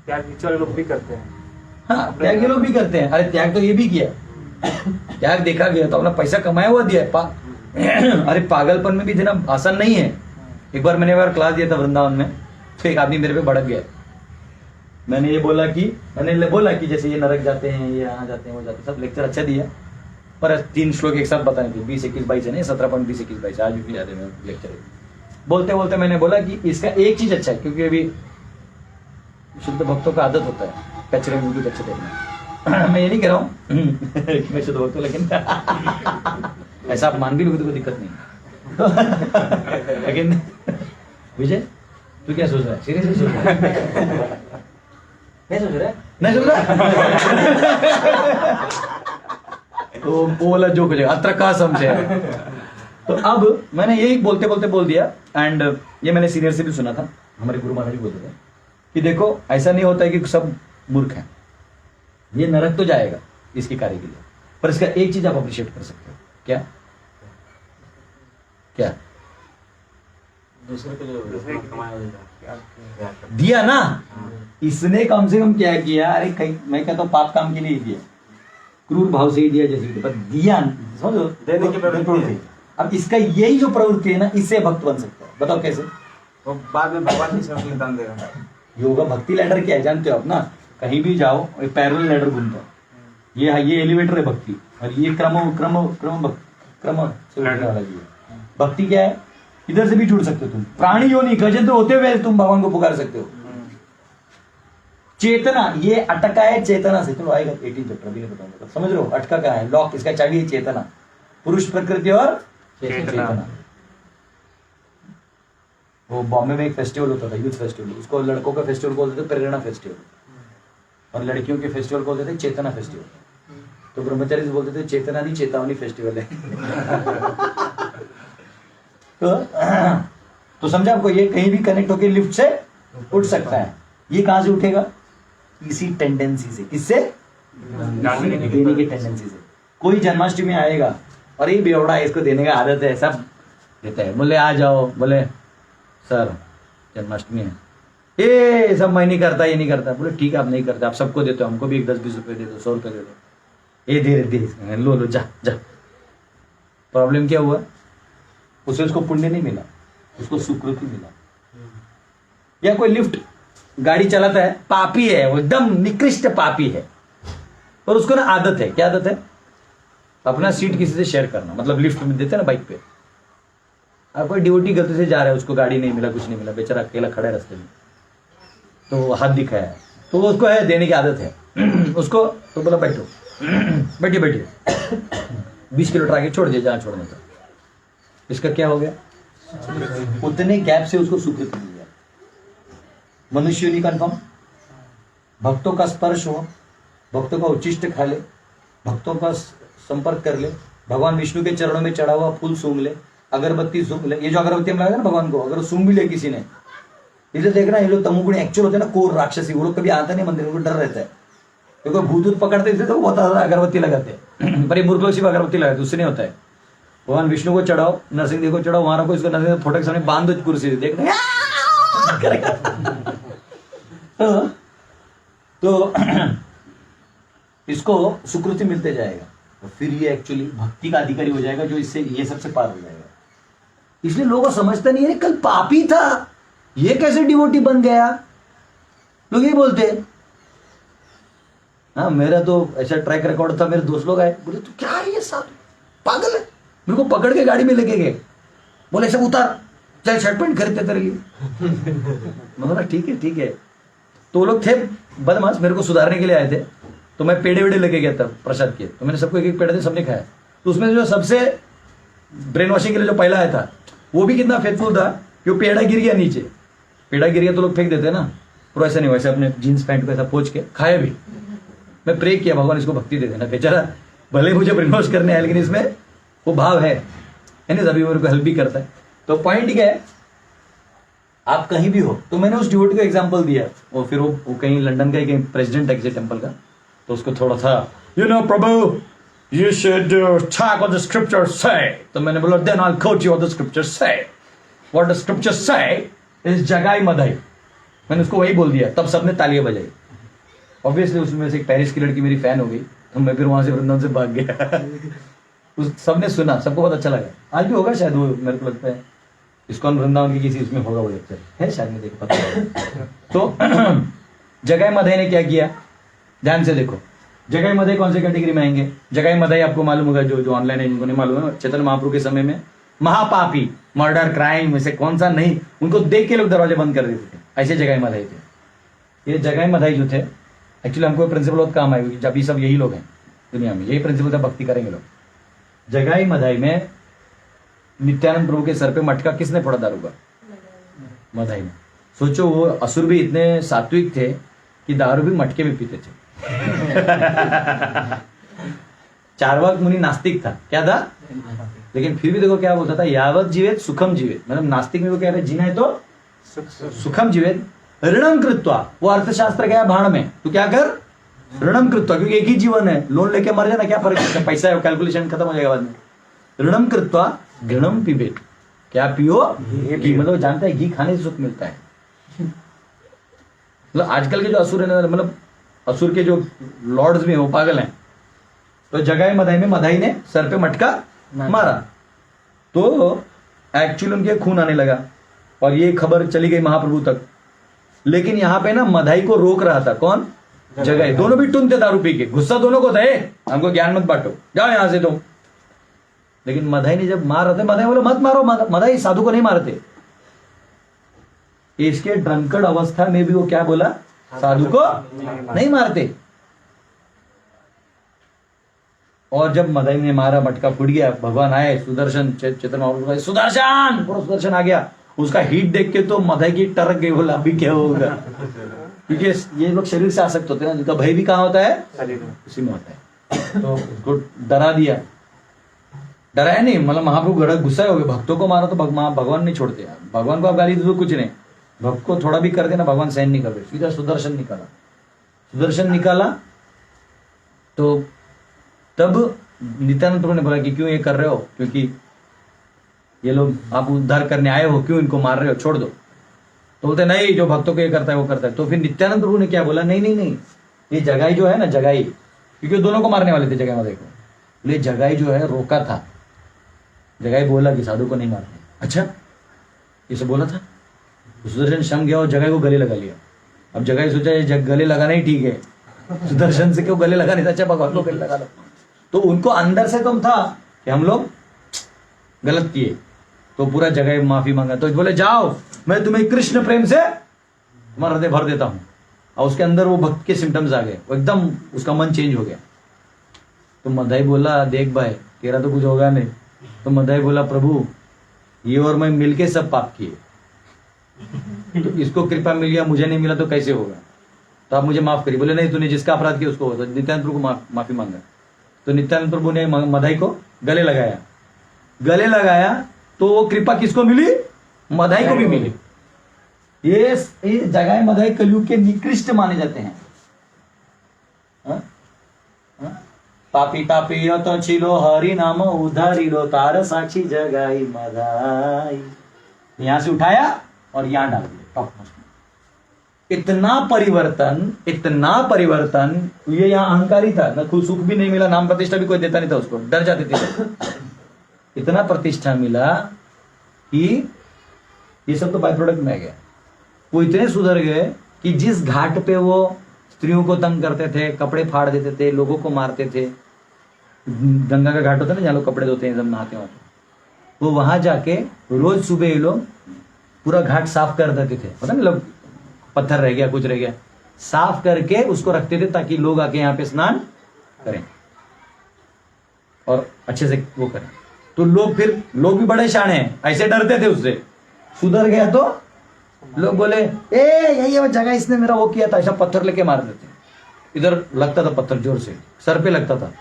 त्याग नीचे वाले लोग भी करते हैं। हाँ, त्यागी लोग भी करते हैं। अरे त्याग तो ये भी किया, त्याग देखा गया तो अपना पैसा कमाया हुआ दिया है। अरे पागलपन में भी देना आसान नहीं है। एक बार मैंने क्लास दिया था वृंदावन में, तो एक आदमी मेरे पे भड़क गया। मैंने बोला कि जैसे ये नरक जाते हैं, ये यहाँ जाते हैं, वो जाते हैं, सब लेक्चर अच्छा दिया, पर 3 श्लोक एक साथ बताने थे, 20, 21, 22 है नहीं, 17.20, 21, 22 आज भी याद है मेरे लेक्चर। बोलते बोलते मैंने बोला कि इसका एक चीज अच्छा है, क्योंकि अभी शुद्ध भक्तों का आदत होता है कचरे में भी अच्छे देखना। मैं ये नहीं कह रहा हूँ कि मैं शुद्ध भक्त हूँ, लेकिन ऐसा आप मान भी लोगे तो कोई दिक्कत नहीं। लेकिन विजय तू क्या सोच रहा है? सीरियसली सोच रहा है? नहीं सोच रहा? नहीं सोच रहा? तो बोला जो कुछ अत्र का समझे। तो अब मैंने यही बोलते बोलते बोल दिया, एंड ये मैंने सीनियर से भी सुना था, हमारे गुरु महाराज भी बोलते थे कि देखो ऐसा नहीं होता है कि सब मूर्ख हैं, ये नरक तो जाएगा इसके कार्य के लिए, पर इसका एक चीज आप अप्रिशिएट कर सकते हो। क्या क्या? दूसरे को जो कमाया दिया ना, इसने कम से कम क्या किया? अरे कहीं मैं कहता हूँ पाप काम के लिए ही दिया, क्रूर भाव से ही दिया जैसे, पर दिया समझो, देने की प्रवृत्ति। अब इसका यही जो प्रवृत्ति है ना, इससे भक्त बन सकता है। बताओ कैसे? वो बाद में भगवान की सेवा के लिए दान देगा। योगा भक्ति लैडर क्या है जानते हो आप ना? कहीं भी जाओ पैरेलल लैडर घूमता है, ये एलिवेटर है भक्ति, और ये क्रम से उठने वाला जी है। भक्ति क्या है? इधर से भी जुड़ सकते हो तुम, प्राणी योनि गजेंद्र होते हुए तुम भगवान को पुकार सकते हो। चेतना, ये अटका है चेतना से। चलो आएगा 18 चैप्टर, अभी नहीं बताऊंगा, समझ रहे हो? अटका कहाँ है? लॉक, इसका चाबी है चेतना, पुरुष प्रकृति और चेतना। वो बॉम्बे में एक फेस्टिवल होता था, यूथ फेस्टिवल, उसको लड़कों का फेस्टिवल बोलते थे प्रेरणा फेस्टिवल, और लड़कियों के फेस्टिवल बोलते थे चेतना फेस्टिवल। तो ब्रह्मचारी से बोलते थे चेतना नहीं चेतावनी फेस्टिवल है। तो समझा आपको? ये कहीं भी कनेक्ट होकर लिफ्ट से उठ सकता है। ये कहां से उठेगा? इसी टेंडेंसी से। किससे? देने की टेंडेंसी से। कोई जन्माष्टमी आएगा और ये बेवड़ा है, इसको देने का आदत है, सब देता है, बोले आ जाओ, बोले सर जन्माष्टमी है, ये सब मैं नहीं करता, ये नहीं करता। बोले ठीक है आप नहीं करते, आप सबको देते हो, हमको भी 10-20 रुपए दे दो, 100 रुपए दे दो, ये दे लो जा जा। प्रॉब्लम क्या हुआ? उसे उसको पुण्य नहीं मिला, उसको सुकृति मिला। या कोई लिफ्ट गाड़ी चलाता है, पापी है वो, एकदम निकृष्ट पापी है, और उसको ना आदत है, क्या आदत है? अपना सीट किसी से शेयर करना, मतलब लिफ्ट में देते हैं ना बाइक पे। अब कोई ड्यूटी गलती से जा रहा है, उसको गाड़ी नहीं मिला, कुछ नहीं मिला, बेचारा अकेला खड़ा है रास्ते में, तो हाथ दिखाया, तो उसको है देने की आदत है उसको। तो बोला बैठो, बैठिए बैठिए, 20 किलोमीटर आगे छोड़ दिया जहाँ छोड़ने का। इसका क्या हो गया? उतने गैप से उसको स्वीकृति मिल गया। मनुष्य नहीं कन्फर्म, भक्तों का स्पर्श हो, भक्तों का उच्चिष्ट खा ले, भक्तों का संपर्क कर ले, भगवान विष्णु के चरणों में चढ़ा हुआ फूल सूंघ ले, अगरबत्ती सूंघ ले। ये जो अगरबत्ती हम लगाए ना भगवान को, अगर सूंघ भी ले किसी ने, इसे देखना ये लोग तमुगुणी एक्चुअल होते हैं ना, कोर राक्षसी, वो लोग कभी आता नहीं मंदिर में, उनको डर रहता है क्योंकि भूत पकड़ते थे तो बहुत ज्यादा अगरबत्ती लगाते हैं पर ये मूर्ख लोग सिर्फ अगरबत्ती लगाते, उससे नहीं होता है। भगवान विष्णु को चढ़ाओ, नरसिंह देव को चढ़ाओ, वहां को इसको नरसिंह फोटो के सामने बांध दो कुर्सी, देखना करेगा तो इसको सुकृति मिलते जाएगा, तो फिर ये एक्चुअली भक्ति का अधिकारी हो जाएगा, जो इससे ये सबसे पार हो जाएगा। इसलिए लोगों को समझता नहीं है कल पापी था, ये कैसे डिवोटी बन गया। लोग ये बोलते हैं, हाँ मेरा तो ऐसा ट्रैक रिकॉर्ड था, मेरे दोस्त लोग आए बोले तू क्या है ये साधु, पागल है, मेरे को पकड़ के गाड़ी में लेके गए, बोले सब उतार, चल शर्ट पैंट खरीदते तेरे लिए मैं बोला ठीक है। तो वो लोग थे बदमाश, मेरे को सुधारने के लिए आए थे, तो मैं पेड़े वेड़े लेके गया था प्रसाद के, तो मैंने सबको एक पेड़ दे, सबने खाया। तो उसमें जो सबसे ब्रेन वॉशिंग के लिए जो पहला आया था, वो भी कितना फेथफुल था कि वो पेड़ा गिर गया नीचे, पेड़ा गिर गया तो लोग फेंक देते हैं ना, पर ऐसा नहीं, वैसे अपने जीन्स पैंट को ऐसा पोंछ के खाया भी। मैं प्रे किया भगवान इसको भक्ति दे देना, बेचारा भले मुझे ब्रेन वॉश करने आया लेकिन इसमें वो भाव है यानी सभी मेरे को हेल्प भी करता है। तो पॉइंट क्या है, आप कहीं भी हो, तो मैंने उस डिवोटी को एग्जांपल दिया, और फिर वो कहीं लंदन का ही कहीं प्रेसिडेंट है किसी टेंपल का, तो उसको थोड़ा सा you know Prabhu you should talk what the scriptures say, तो मैंने बोला then I'll quote you what the scriptures say, what the scriptures say is जगाई मदाई, मैंने उसको वही बोल दिया, तब सबने तालियां बजाई। ऑब्वियसली उसमें से एक पेरिस की लड़की मेरी फैन हो गई, तो मैं फिर वहां से वृंदावन से भाग गया उस सबने सुना, सबको बहुत अच्छा लगा। आज भी होगा शायद वो, मेरे को लगता है इस्कॉन वृंदावन की किसी उसमें होगा वो लेक्चर है शायद, मैं देख पता है। तो जगाई मदाई ने क्या किया, ध्यान से देखो, जगाई मदाई कौन से कैटेगरी में आएंगे। जगाई मदाई आपको मालूम होगा, जो ऑनलाइन है जिनको नहीं मालूम है, चैतन्य महाप्रभु के समय में महापापी, मर्डर क्राइम में से कौन सा नहीं, उनको देख के लोग दरवाजे बंद कर देते थे, ऐसे जगाई मदाई थे। ये जगाई मदाई जो थे एक्चुअली हमको प्रिंसिपल बहुत काम आए, जब ये सब यही लोग हैं दुनिया में, यही प्रिंसिपल था, भक्ति करेंगे लोग। जगाई मदाई में नित्यानंद प्रभु के सर पे मटका किसने फोड़ा दारू का, मदाई में। सोचो वो असुर भी इतने सात्विक थे कि दारू भी मटके में पीते थे चार्वाक मुनि नास्तिक था, क्या था, लेकिन फिर भी देखो क्या बोलता था, यावत जीवेत सुखम जीवेत, मतलब नास्तिक में वो कह रहे जीना है तो सुखम जीवेत, ऋणम कृत्वा, वो अर्थशास्त्र गया भाड़ में, तो क्या कर ऋणम कृत्वा, क्योंकि एक ही जीवन है, लोन लेके मर जाना क्या फर्क है, पैसा है, कैलकुलेशन खत्म हो जाएगा बाद में। ऋणम कृत्वा घृणम पिबेत, क्या पियो घी, मतलब जानता है घी खाने से सुख मिलता है। मतलब आजकल के जो असुर है, मतलब असुर के जो लॉर्ड्स भी हैं वो पागल हैं। तो जगाई मदाई में मदाई ने सर पे मटका मारा, तो एक्चुअली उनके खून आने लगा, और ये खबर चली गई महाप्रभु तक। लेकिन यहाँ पे ना मदाई को रोक रहा था कौन, जगाई। दोनों भी टुन थे दारू पी के, गुस्सा दोनों को था, हमको ज्ञान मत बांटो, जाओ यहां से तुम। लेकिन मदाई ने जब मार रहे थे, मदाई बोले मत मारो, मदाई साधु को नहीं मारते। इसके ड्रंकर्ड अवस्था में भी वो क्या बोला, साधु को नहीं मारते। और जब मदाई ने मारा, मटका फूट गया, भगवान आए, सुदर्शन चैतन्य महाप्रभु, सुदर्शन, पूरा सुदर्शन आ गया। उसका हीट देख के तो मदाई की टरक गई, बोला अभी क्या होगा, क्योंकि ये लोग शरीर से आसक्त होते हैं ना, जिनका भय भी कहाँ होता है, उसी में होता है। तो उसको डरा दिया, डराया नहीं, मतलब महाप्रभु गड़ा गुस्सा हो गए, भक्तों को मारा तो भगवान नहीं छोड़ते। भगवान को आप गाली दो कुछ नहीं, भक्त को थोड़ा भी कर देना भगवान सहन नहीं करते। सीधा सुदर्शन निकाला, सुदर्शन निकाला। तो तब नित्यानंद प्रभु ने बोला कि क्यों ये कर रहे हो, क्योंकि ये लोग आप उद्धार करने आए हो, क्यों इनको मार रहे हो, छोड़ दो। तो बोलते नहीं, जो भक्तों को ये करता है वो करता है। तो फिर नित्यानंद प्रभु ने क्या बोला, नहीं नहीं नहीं, ये जगाई जो है ना, जगाई, क्योंकि दोनों को मारने वाले थे जगाई मदाई को, ये जगाई जो है रोका था। जगाई बोला कि साधु को नहीं मारते। अच्छा, ये सब बोला था। सुदर्शन शम गया और जगाई को गले लगा लिया। अब जगाई सोचा ये गले लगाना ही ठीक है, सुदर्शन से क्यों गले लगाने, अच्छा भगवान को गले लगा लो। तो उनको अंदर से तुम था कि हम लोग गलत किए, तो पूरा जगाई माफी मांगा। तो बोले जाओ, मैं तुम्हें कृष्ण प्रेम से तुम्हारा हृदय भर देता हूं। और उसके अंदर वो भक्त के सिम्टम्स आ गए, एकदम उसका मन चेंज हो गया। तो मदाई बोला देख भाई, तेरा तो कुछ होगा नहीं। तो मदाई बोला प्रभु, ये और मैं मिलके सब पाप किए। तो इसको कृपा मिल गया, मुझे नहीं मिला तो कैसे होगा? तो आप मुझे माफ करिए। बोले नहीं, तूने जिसका अपराध किया उसको हो। तो नित्यानंद प्रभु को माफी मांगा। तो नित्यानंद प्रभु ने मदाई को गले लगाया तो वो कृपा किसको मिली? मदाई को भी मिली। ये जगह मदाई कलयुग के निकृष्ट माने जाते हैं। पापी तो छिलो हरि नाम उधारिलो तार साक्षी जगाई मदाई। यहां से उठाया और यहां डाल दिया टॉप मोस्ट में। इतना परिवर्तन। ये यहाँ अहंकारी था ना, खुद सुख भी नहीं मिला, नाम प्रतिष्ठा भी कोई देता नहीं था उसको, डर जाते थे। इतना प्रतिष्ठा मिला कि ये सब तो बाय प्रोडक्ट में आ गया। वो इतने सुधर गए कि जिस घाट पे वो स्त्रियों को तंग करते थे, कपड़े फाड़ देते थे, लोगों को मारते थे, गंगा का घाट होता है ना जहाँ लोग कपड़े धोते हैं, सब नहाते हैं, वो वहां जाके रोज सुबह ये लोग पूरा घाट साफ कर देते थे। पता नहीं, लोग पत्थर रह गया, कुछ रह गया, साफ करके उसको रखते थे ताकि लोग आके यहाँ पे स्नान करें और अच्छे से वो करें। तो लोग भी बड़े शाणे हैं, ऐसे डरते थे उससे। सुधर गया तो लोग बोले यही वो जगह इसने मेरा वो किया था, ऐसा पत्थर लेके मार देते। इधर लगता था पत्थर, जोर से सर पे लगता था।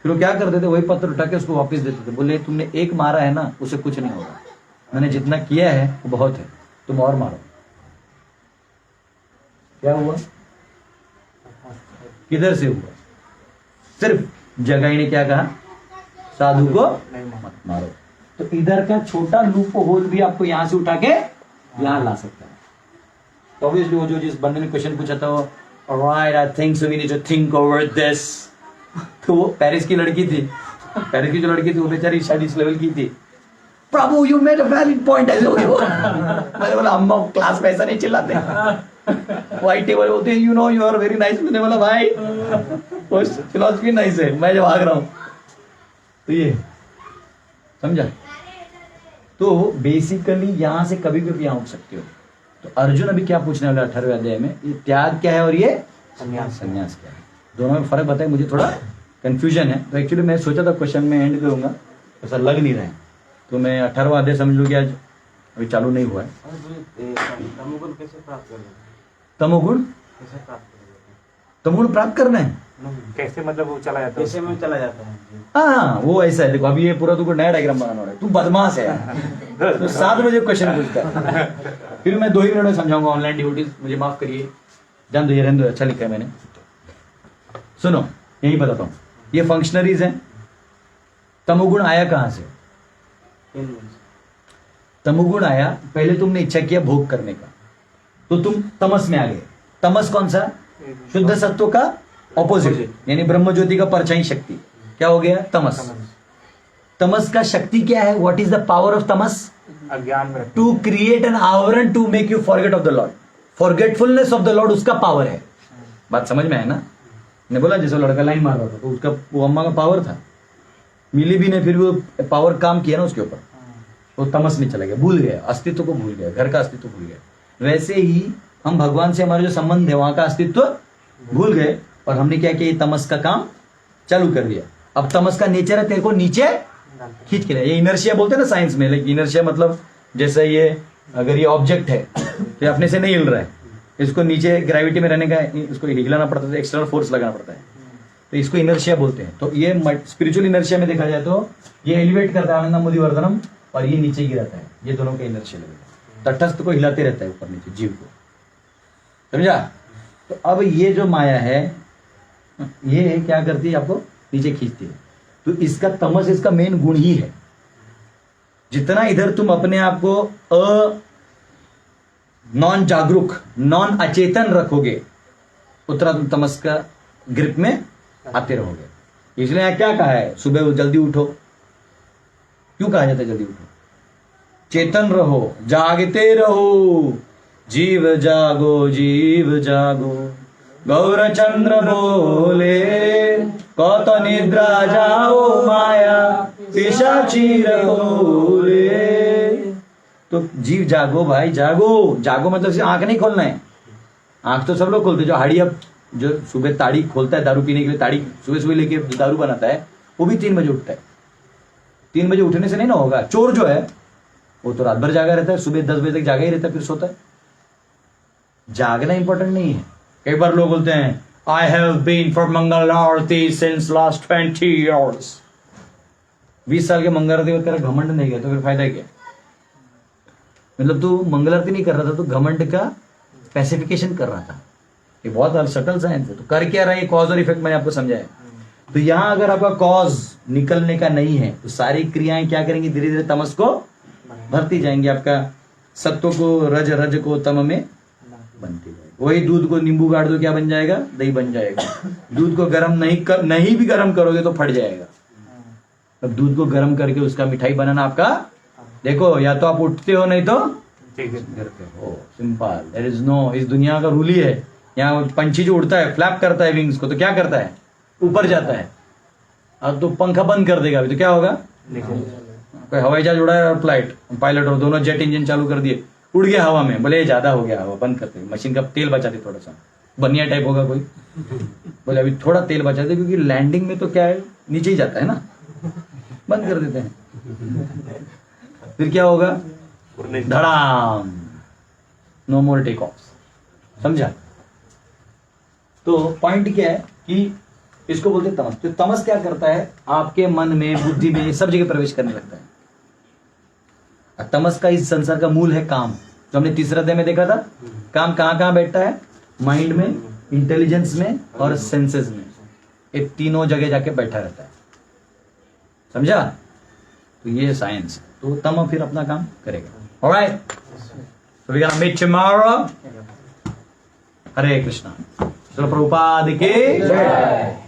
फिर वो क्या करते थे, वही पत्थर उठा के उसको वापस देते थे। बोले तुमने एक मारा है ना, उससे कुछ नहीं होगा, मैंने जितना किया है वो बहुत है, तुम और मारो। क्या हुआ? किधर से हुआ? सिर्फ जगाई ने क्या कहा, साधु को मत मारो। तो इधर का छोटा लूप होल भी आपको यहां से उठा के यहां ला सकता है। तो ऑब्वियसली वो जो जिस बंदे ने क्वेश्चन पूछा था वो alright I think so we need to think over this, तो वो पेरिस की लड़की थी। पेरिस की जो लड़की थी वो बेचारी शायद इस लेवल की थी। Prabhu you made a valid point. ऐसे हो गया। मैंने बोला अम्मा क्लास में ऐसा नहीं चिल्लाते, व्हाइट टेबल होते हैं, you know you are very nice. मैंने बोला भाई फिलॉसफी नाइस है, मैं जब भाग रहा हूं। तो ये समझा? तो बेसिकली यहां से कभी भी यहां उठ सकते हो। तो अर्जुन अभी क्या पूछने वाला 18वें अध्याय में, ये त्याग क्या है और ये संन्यास क्या है, दोनों में फर्क बताए। मुझे थोड़ा कंफ्यूजन है, तो एक्चुअली मैं सोचा था क्वेश्चन में एंड करूंगा, ऐसा लग नहीं रहा है। तो मैं 18वां अध्याय समझ लूँ कि आज अभी चालू नहीं हुआ है। तमोगुण कैसे प्राप्त करना है? तमोगुण कैसे प्राप्त करना है? तमोगुण प्राप्त करना है कैसे, मतलब वो चला जाता है, कैसे में चला जाता है? हाँ वो ऐसा है। देखो अभी ये पूरा तुमको नया डायग्राम बनाना है, तू बदमाश है। तो 7 बजे क्वेश्चन पूछता है, फिर मैं 2 ही मिनट में समझाऊंगा। ऑनलाइन ड्यूटीज मुझे माफ करिए, जान दो, ये रहने दो, अच्छा लिखा है मैंने। सुनो यही बताता हूँ, ये फंक्शनरीज हैं। तमोगुण आया कहां से? तमोगुण आया, पहले तुमने इच्छा किया भोग करने का, तो तुम तमस में आ गए। तमस कौन सा? शुद्ध सत्व का ऑपोजिट, यानी ब्रह्म ज्योति का परछाई शक्ति। क्या हो गया? तमस। तमस का शक्ति क्या है? What is the power of tamas? अज्ञान में to create an avarana to make you forget of the Lord. Forgetfulness of the Lord उसका पावर है। बात समझ में है ना? ने बोला जैसे लड़का लाइन मार रहा था तो उसका वो अम्मा का पावर था, मिली भी नहीं, फिर वो पावर काम किया ना उसके ऊपर, वो तमस में चला गया, भूल गया, अस्तित्व को भूल गया, घर का अस्तित्व भूल गया। वैसे ही हम भगवान से हमारा जो संबंध है वहां का अस्तित्व भूल गए, और हमने क्या किया, तमस का काम चालू कर दिया। अब तमस का नेचर है तेरे को नीचे खींच के, ये इनर्शिया बोलते हैं ना साइंस में। लेकिन इनर्शिया मतलब जैसे ये अगर ये ऑब्जेक्ट है तो अपने से नहीं हिल रहा है, इसको नीचे ग्रेविटी में रहने का इसको हिलाना पड़ता है, एक्सटर्नल फोर्स लगाना पड़ता है, तो इसको इनर्शिया बोलते हैं। तो ये स्पिरिचुअल इनर्शिया में देखा जाए तो ये एलिवेट करता है आनंदम मुदि वर्धनम, और ये नीचे गिराता है। ये दोनों का इनर्शिया लेवल तटस्थ को हिलाते रहता है ऊपर नीचे जीव को, समझा? तो अब ये जो माया है ये क्या करती है, आपको नीचे खींचती है। तो इसका तमस इसका मेन गुण ही है। जितना इधर तुम अपने आप को नॉन जागरूक, नॉन अचेतन रखोगे, उतना तुम तमस का ग्रिप में आते रहोगे। इसलिए यहाँ क्या कहा है, सुबह जल्दी उठो। क्यों कहा जाता है जल्दी उठो? चेतन रहो, जागते रहो, जीव जागो जीव जागो, गौरचंद्र बोले कौत निद्रा जाओ माया पिशाची बोले। तो जीव जागो भाई, जागो। जागो मतलब सिर्फ आंख नहीं खोलना है, आंख तो सब लोग खोलते। जो हाड़ी अब जो सुबह ताड़ी खोलता है दारू पीने के लिए, ताड़ी सुबह सुबह लेके दारू बनाता है, वो भी 3 बजे उठता है। 3 बजे उठने से नहीं ना होगा। चोर जो है वो तो रात भर जागा रहता है, सुबह 10 बजे तक जागा ही रहता है, फिर सोता है। जागना इंपॉर्टेंट नहीं है। कई बार लोग बोलते हैं I have been for mangal aarti since last 20 years। 20 साल के मंगल आरती में तेरा घमंड नहीं गया तो फिर फायदा क्या? मतलब तू मंगल आरती नहीं कर रहा था, तो घमंड का स्पेसिफिकेशन कर रहा था। ये बहुत सटल साइंस है। तो कर क्या रहा है, कॉज और इफेक्ट मैंने आपको समझाया। तो यहां अगर आपका कॉज निकलने का नहीं है तो सारी क्रियाएं क्या करेंगी, धीरे धीरे तमस को भरती जाएंगी, आपका सत्व को रज को तम में बनती जाएगी। वही दूध को नींबू गाड़ दो, क्या बन जाएगा? दही बन जाएगा। दूध को गर्म नहीं भी गर्म करोगे तो फट जाएगा। अब दूध को गर्म करके उसका मिठाई बनाना आपका, देखो या तो आप उठते हो नहीं तो गिरते हो। सिंपल, देयर इज नो, इस दुनिया का रूल ही है। यहाँ पंछी जो उड़ता है, फ्लैप करता है विंग्स को, तो क्या करता है? ऊपर जाता है। अब तो पंखा बंद कर देगा अभी तो क्या होगा? कोई हवाई जहाज उड़ा है, फ्लाइट पायलट और दोनों जेट इंजन चालू कर दिए, उड़ गया हवा में, बोले ज्यादा हो गया हवा, बंद करते, मशीन का तेल बचा दे थोड़ा सा, बनिया टाइप होगा कोई, बोले अभी थोड़ा तेल बचा दे, क्योंकि लैंडिंग में तो क्या है, नीचे ही जाता है ना, बंद कर देते हैं। फिर क्या होगा? धड़ाम, नो मोर टेक ऑफ। समझा? तो पॉइंट क्या है कि इसको बोलते हैं तमस। तो तमस क्या करता है, आपके मन में, बुद्धि में, सब जगह प्रवेश करने लगता है। और तमस का इस संसार का मूल है काम, जो हमने तीसरे अध्याय में देखा था। काम कहां कहां बैठता है? माइंड में, इंटेलिजेंस में और सेंसेस में। ये तीनों जगह जाके बैठा रहता है। समझा? तो ये साइंस। तो तम फिर अपना काम करेगा। Alright, so we're gonna meet tomorrow. हरे कृष्णा। श्रील प्रभुपाद की जय।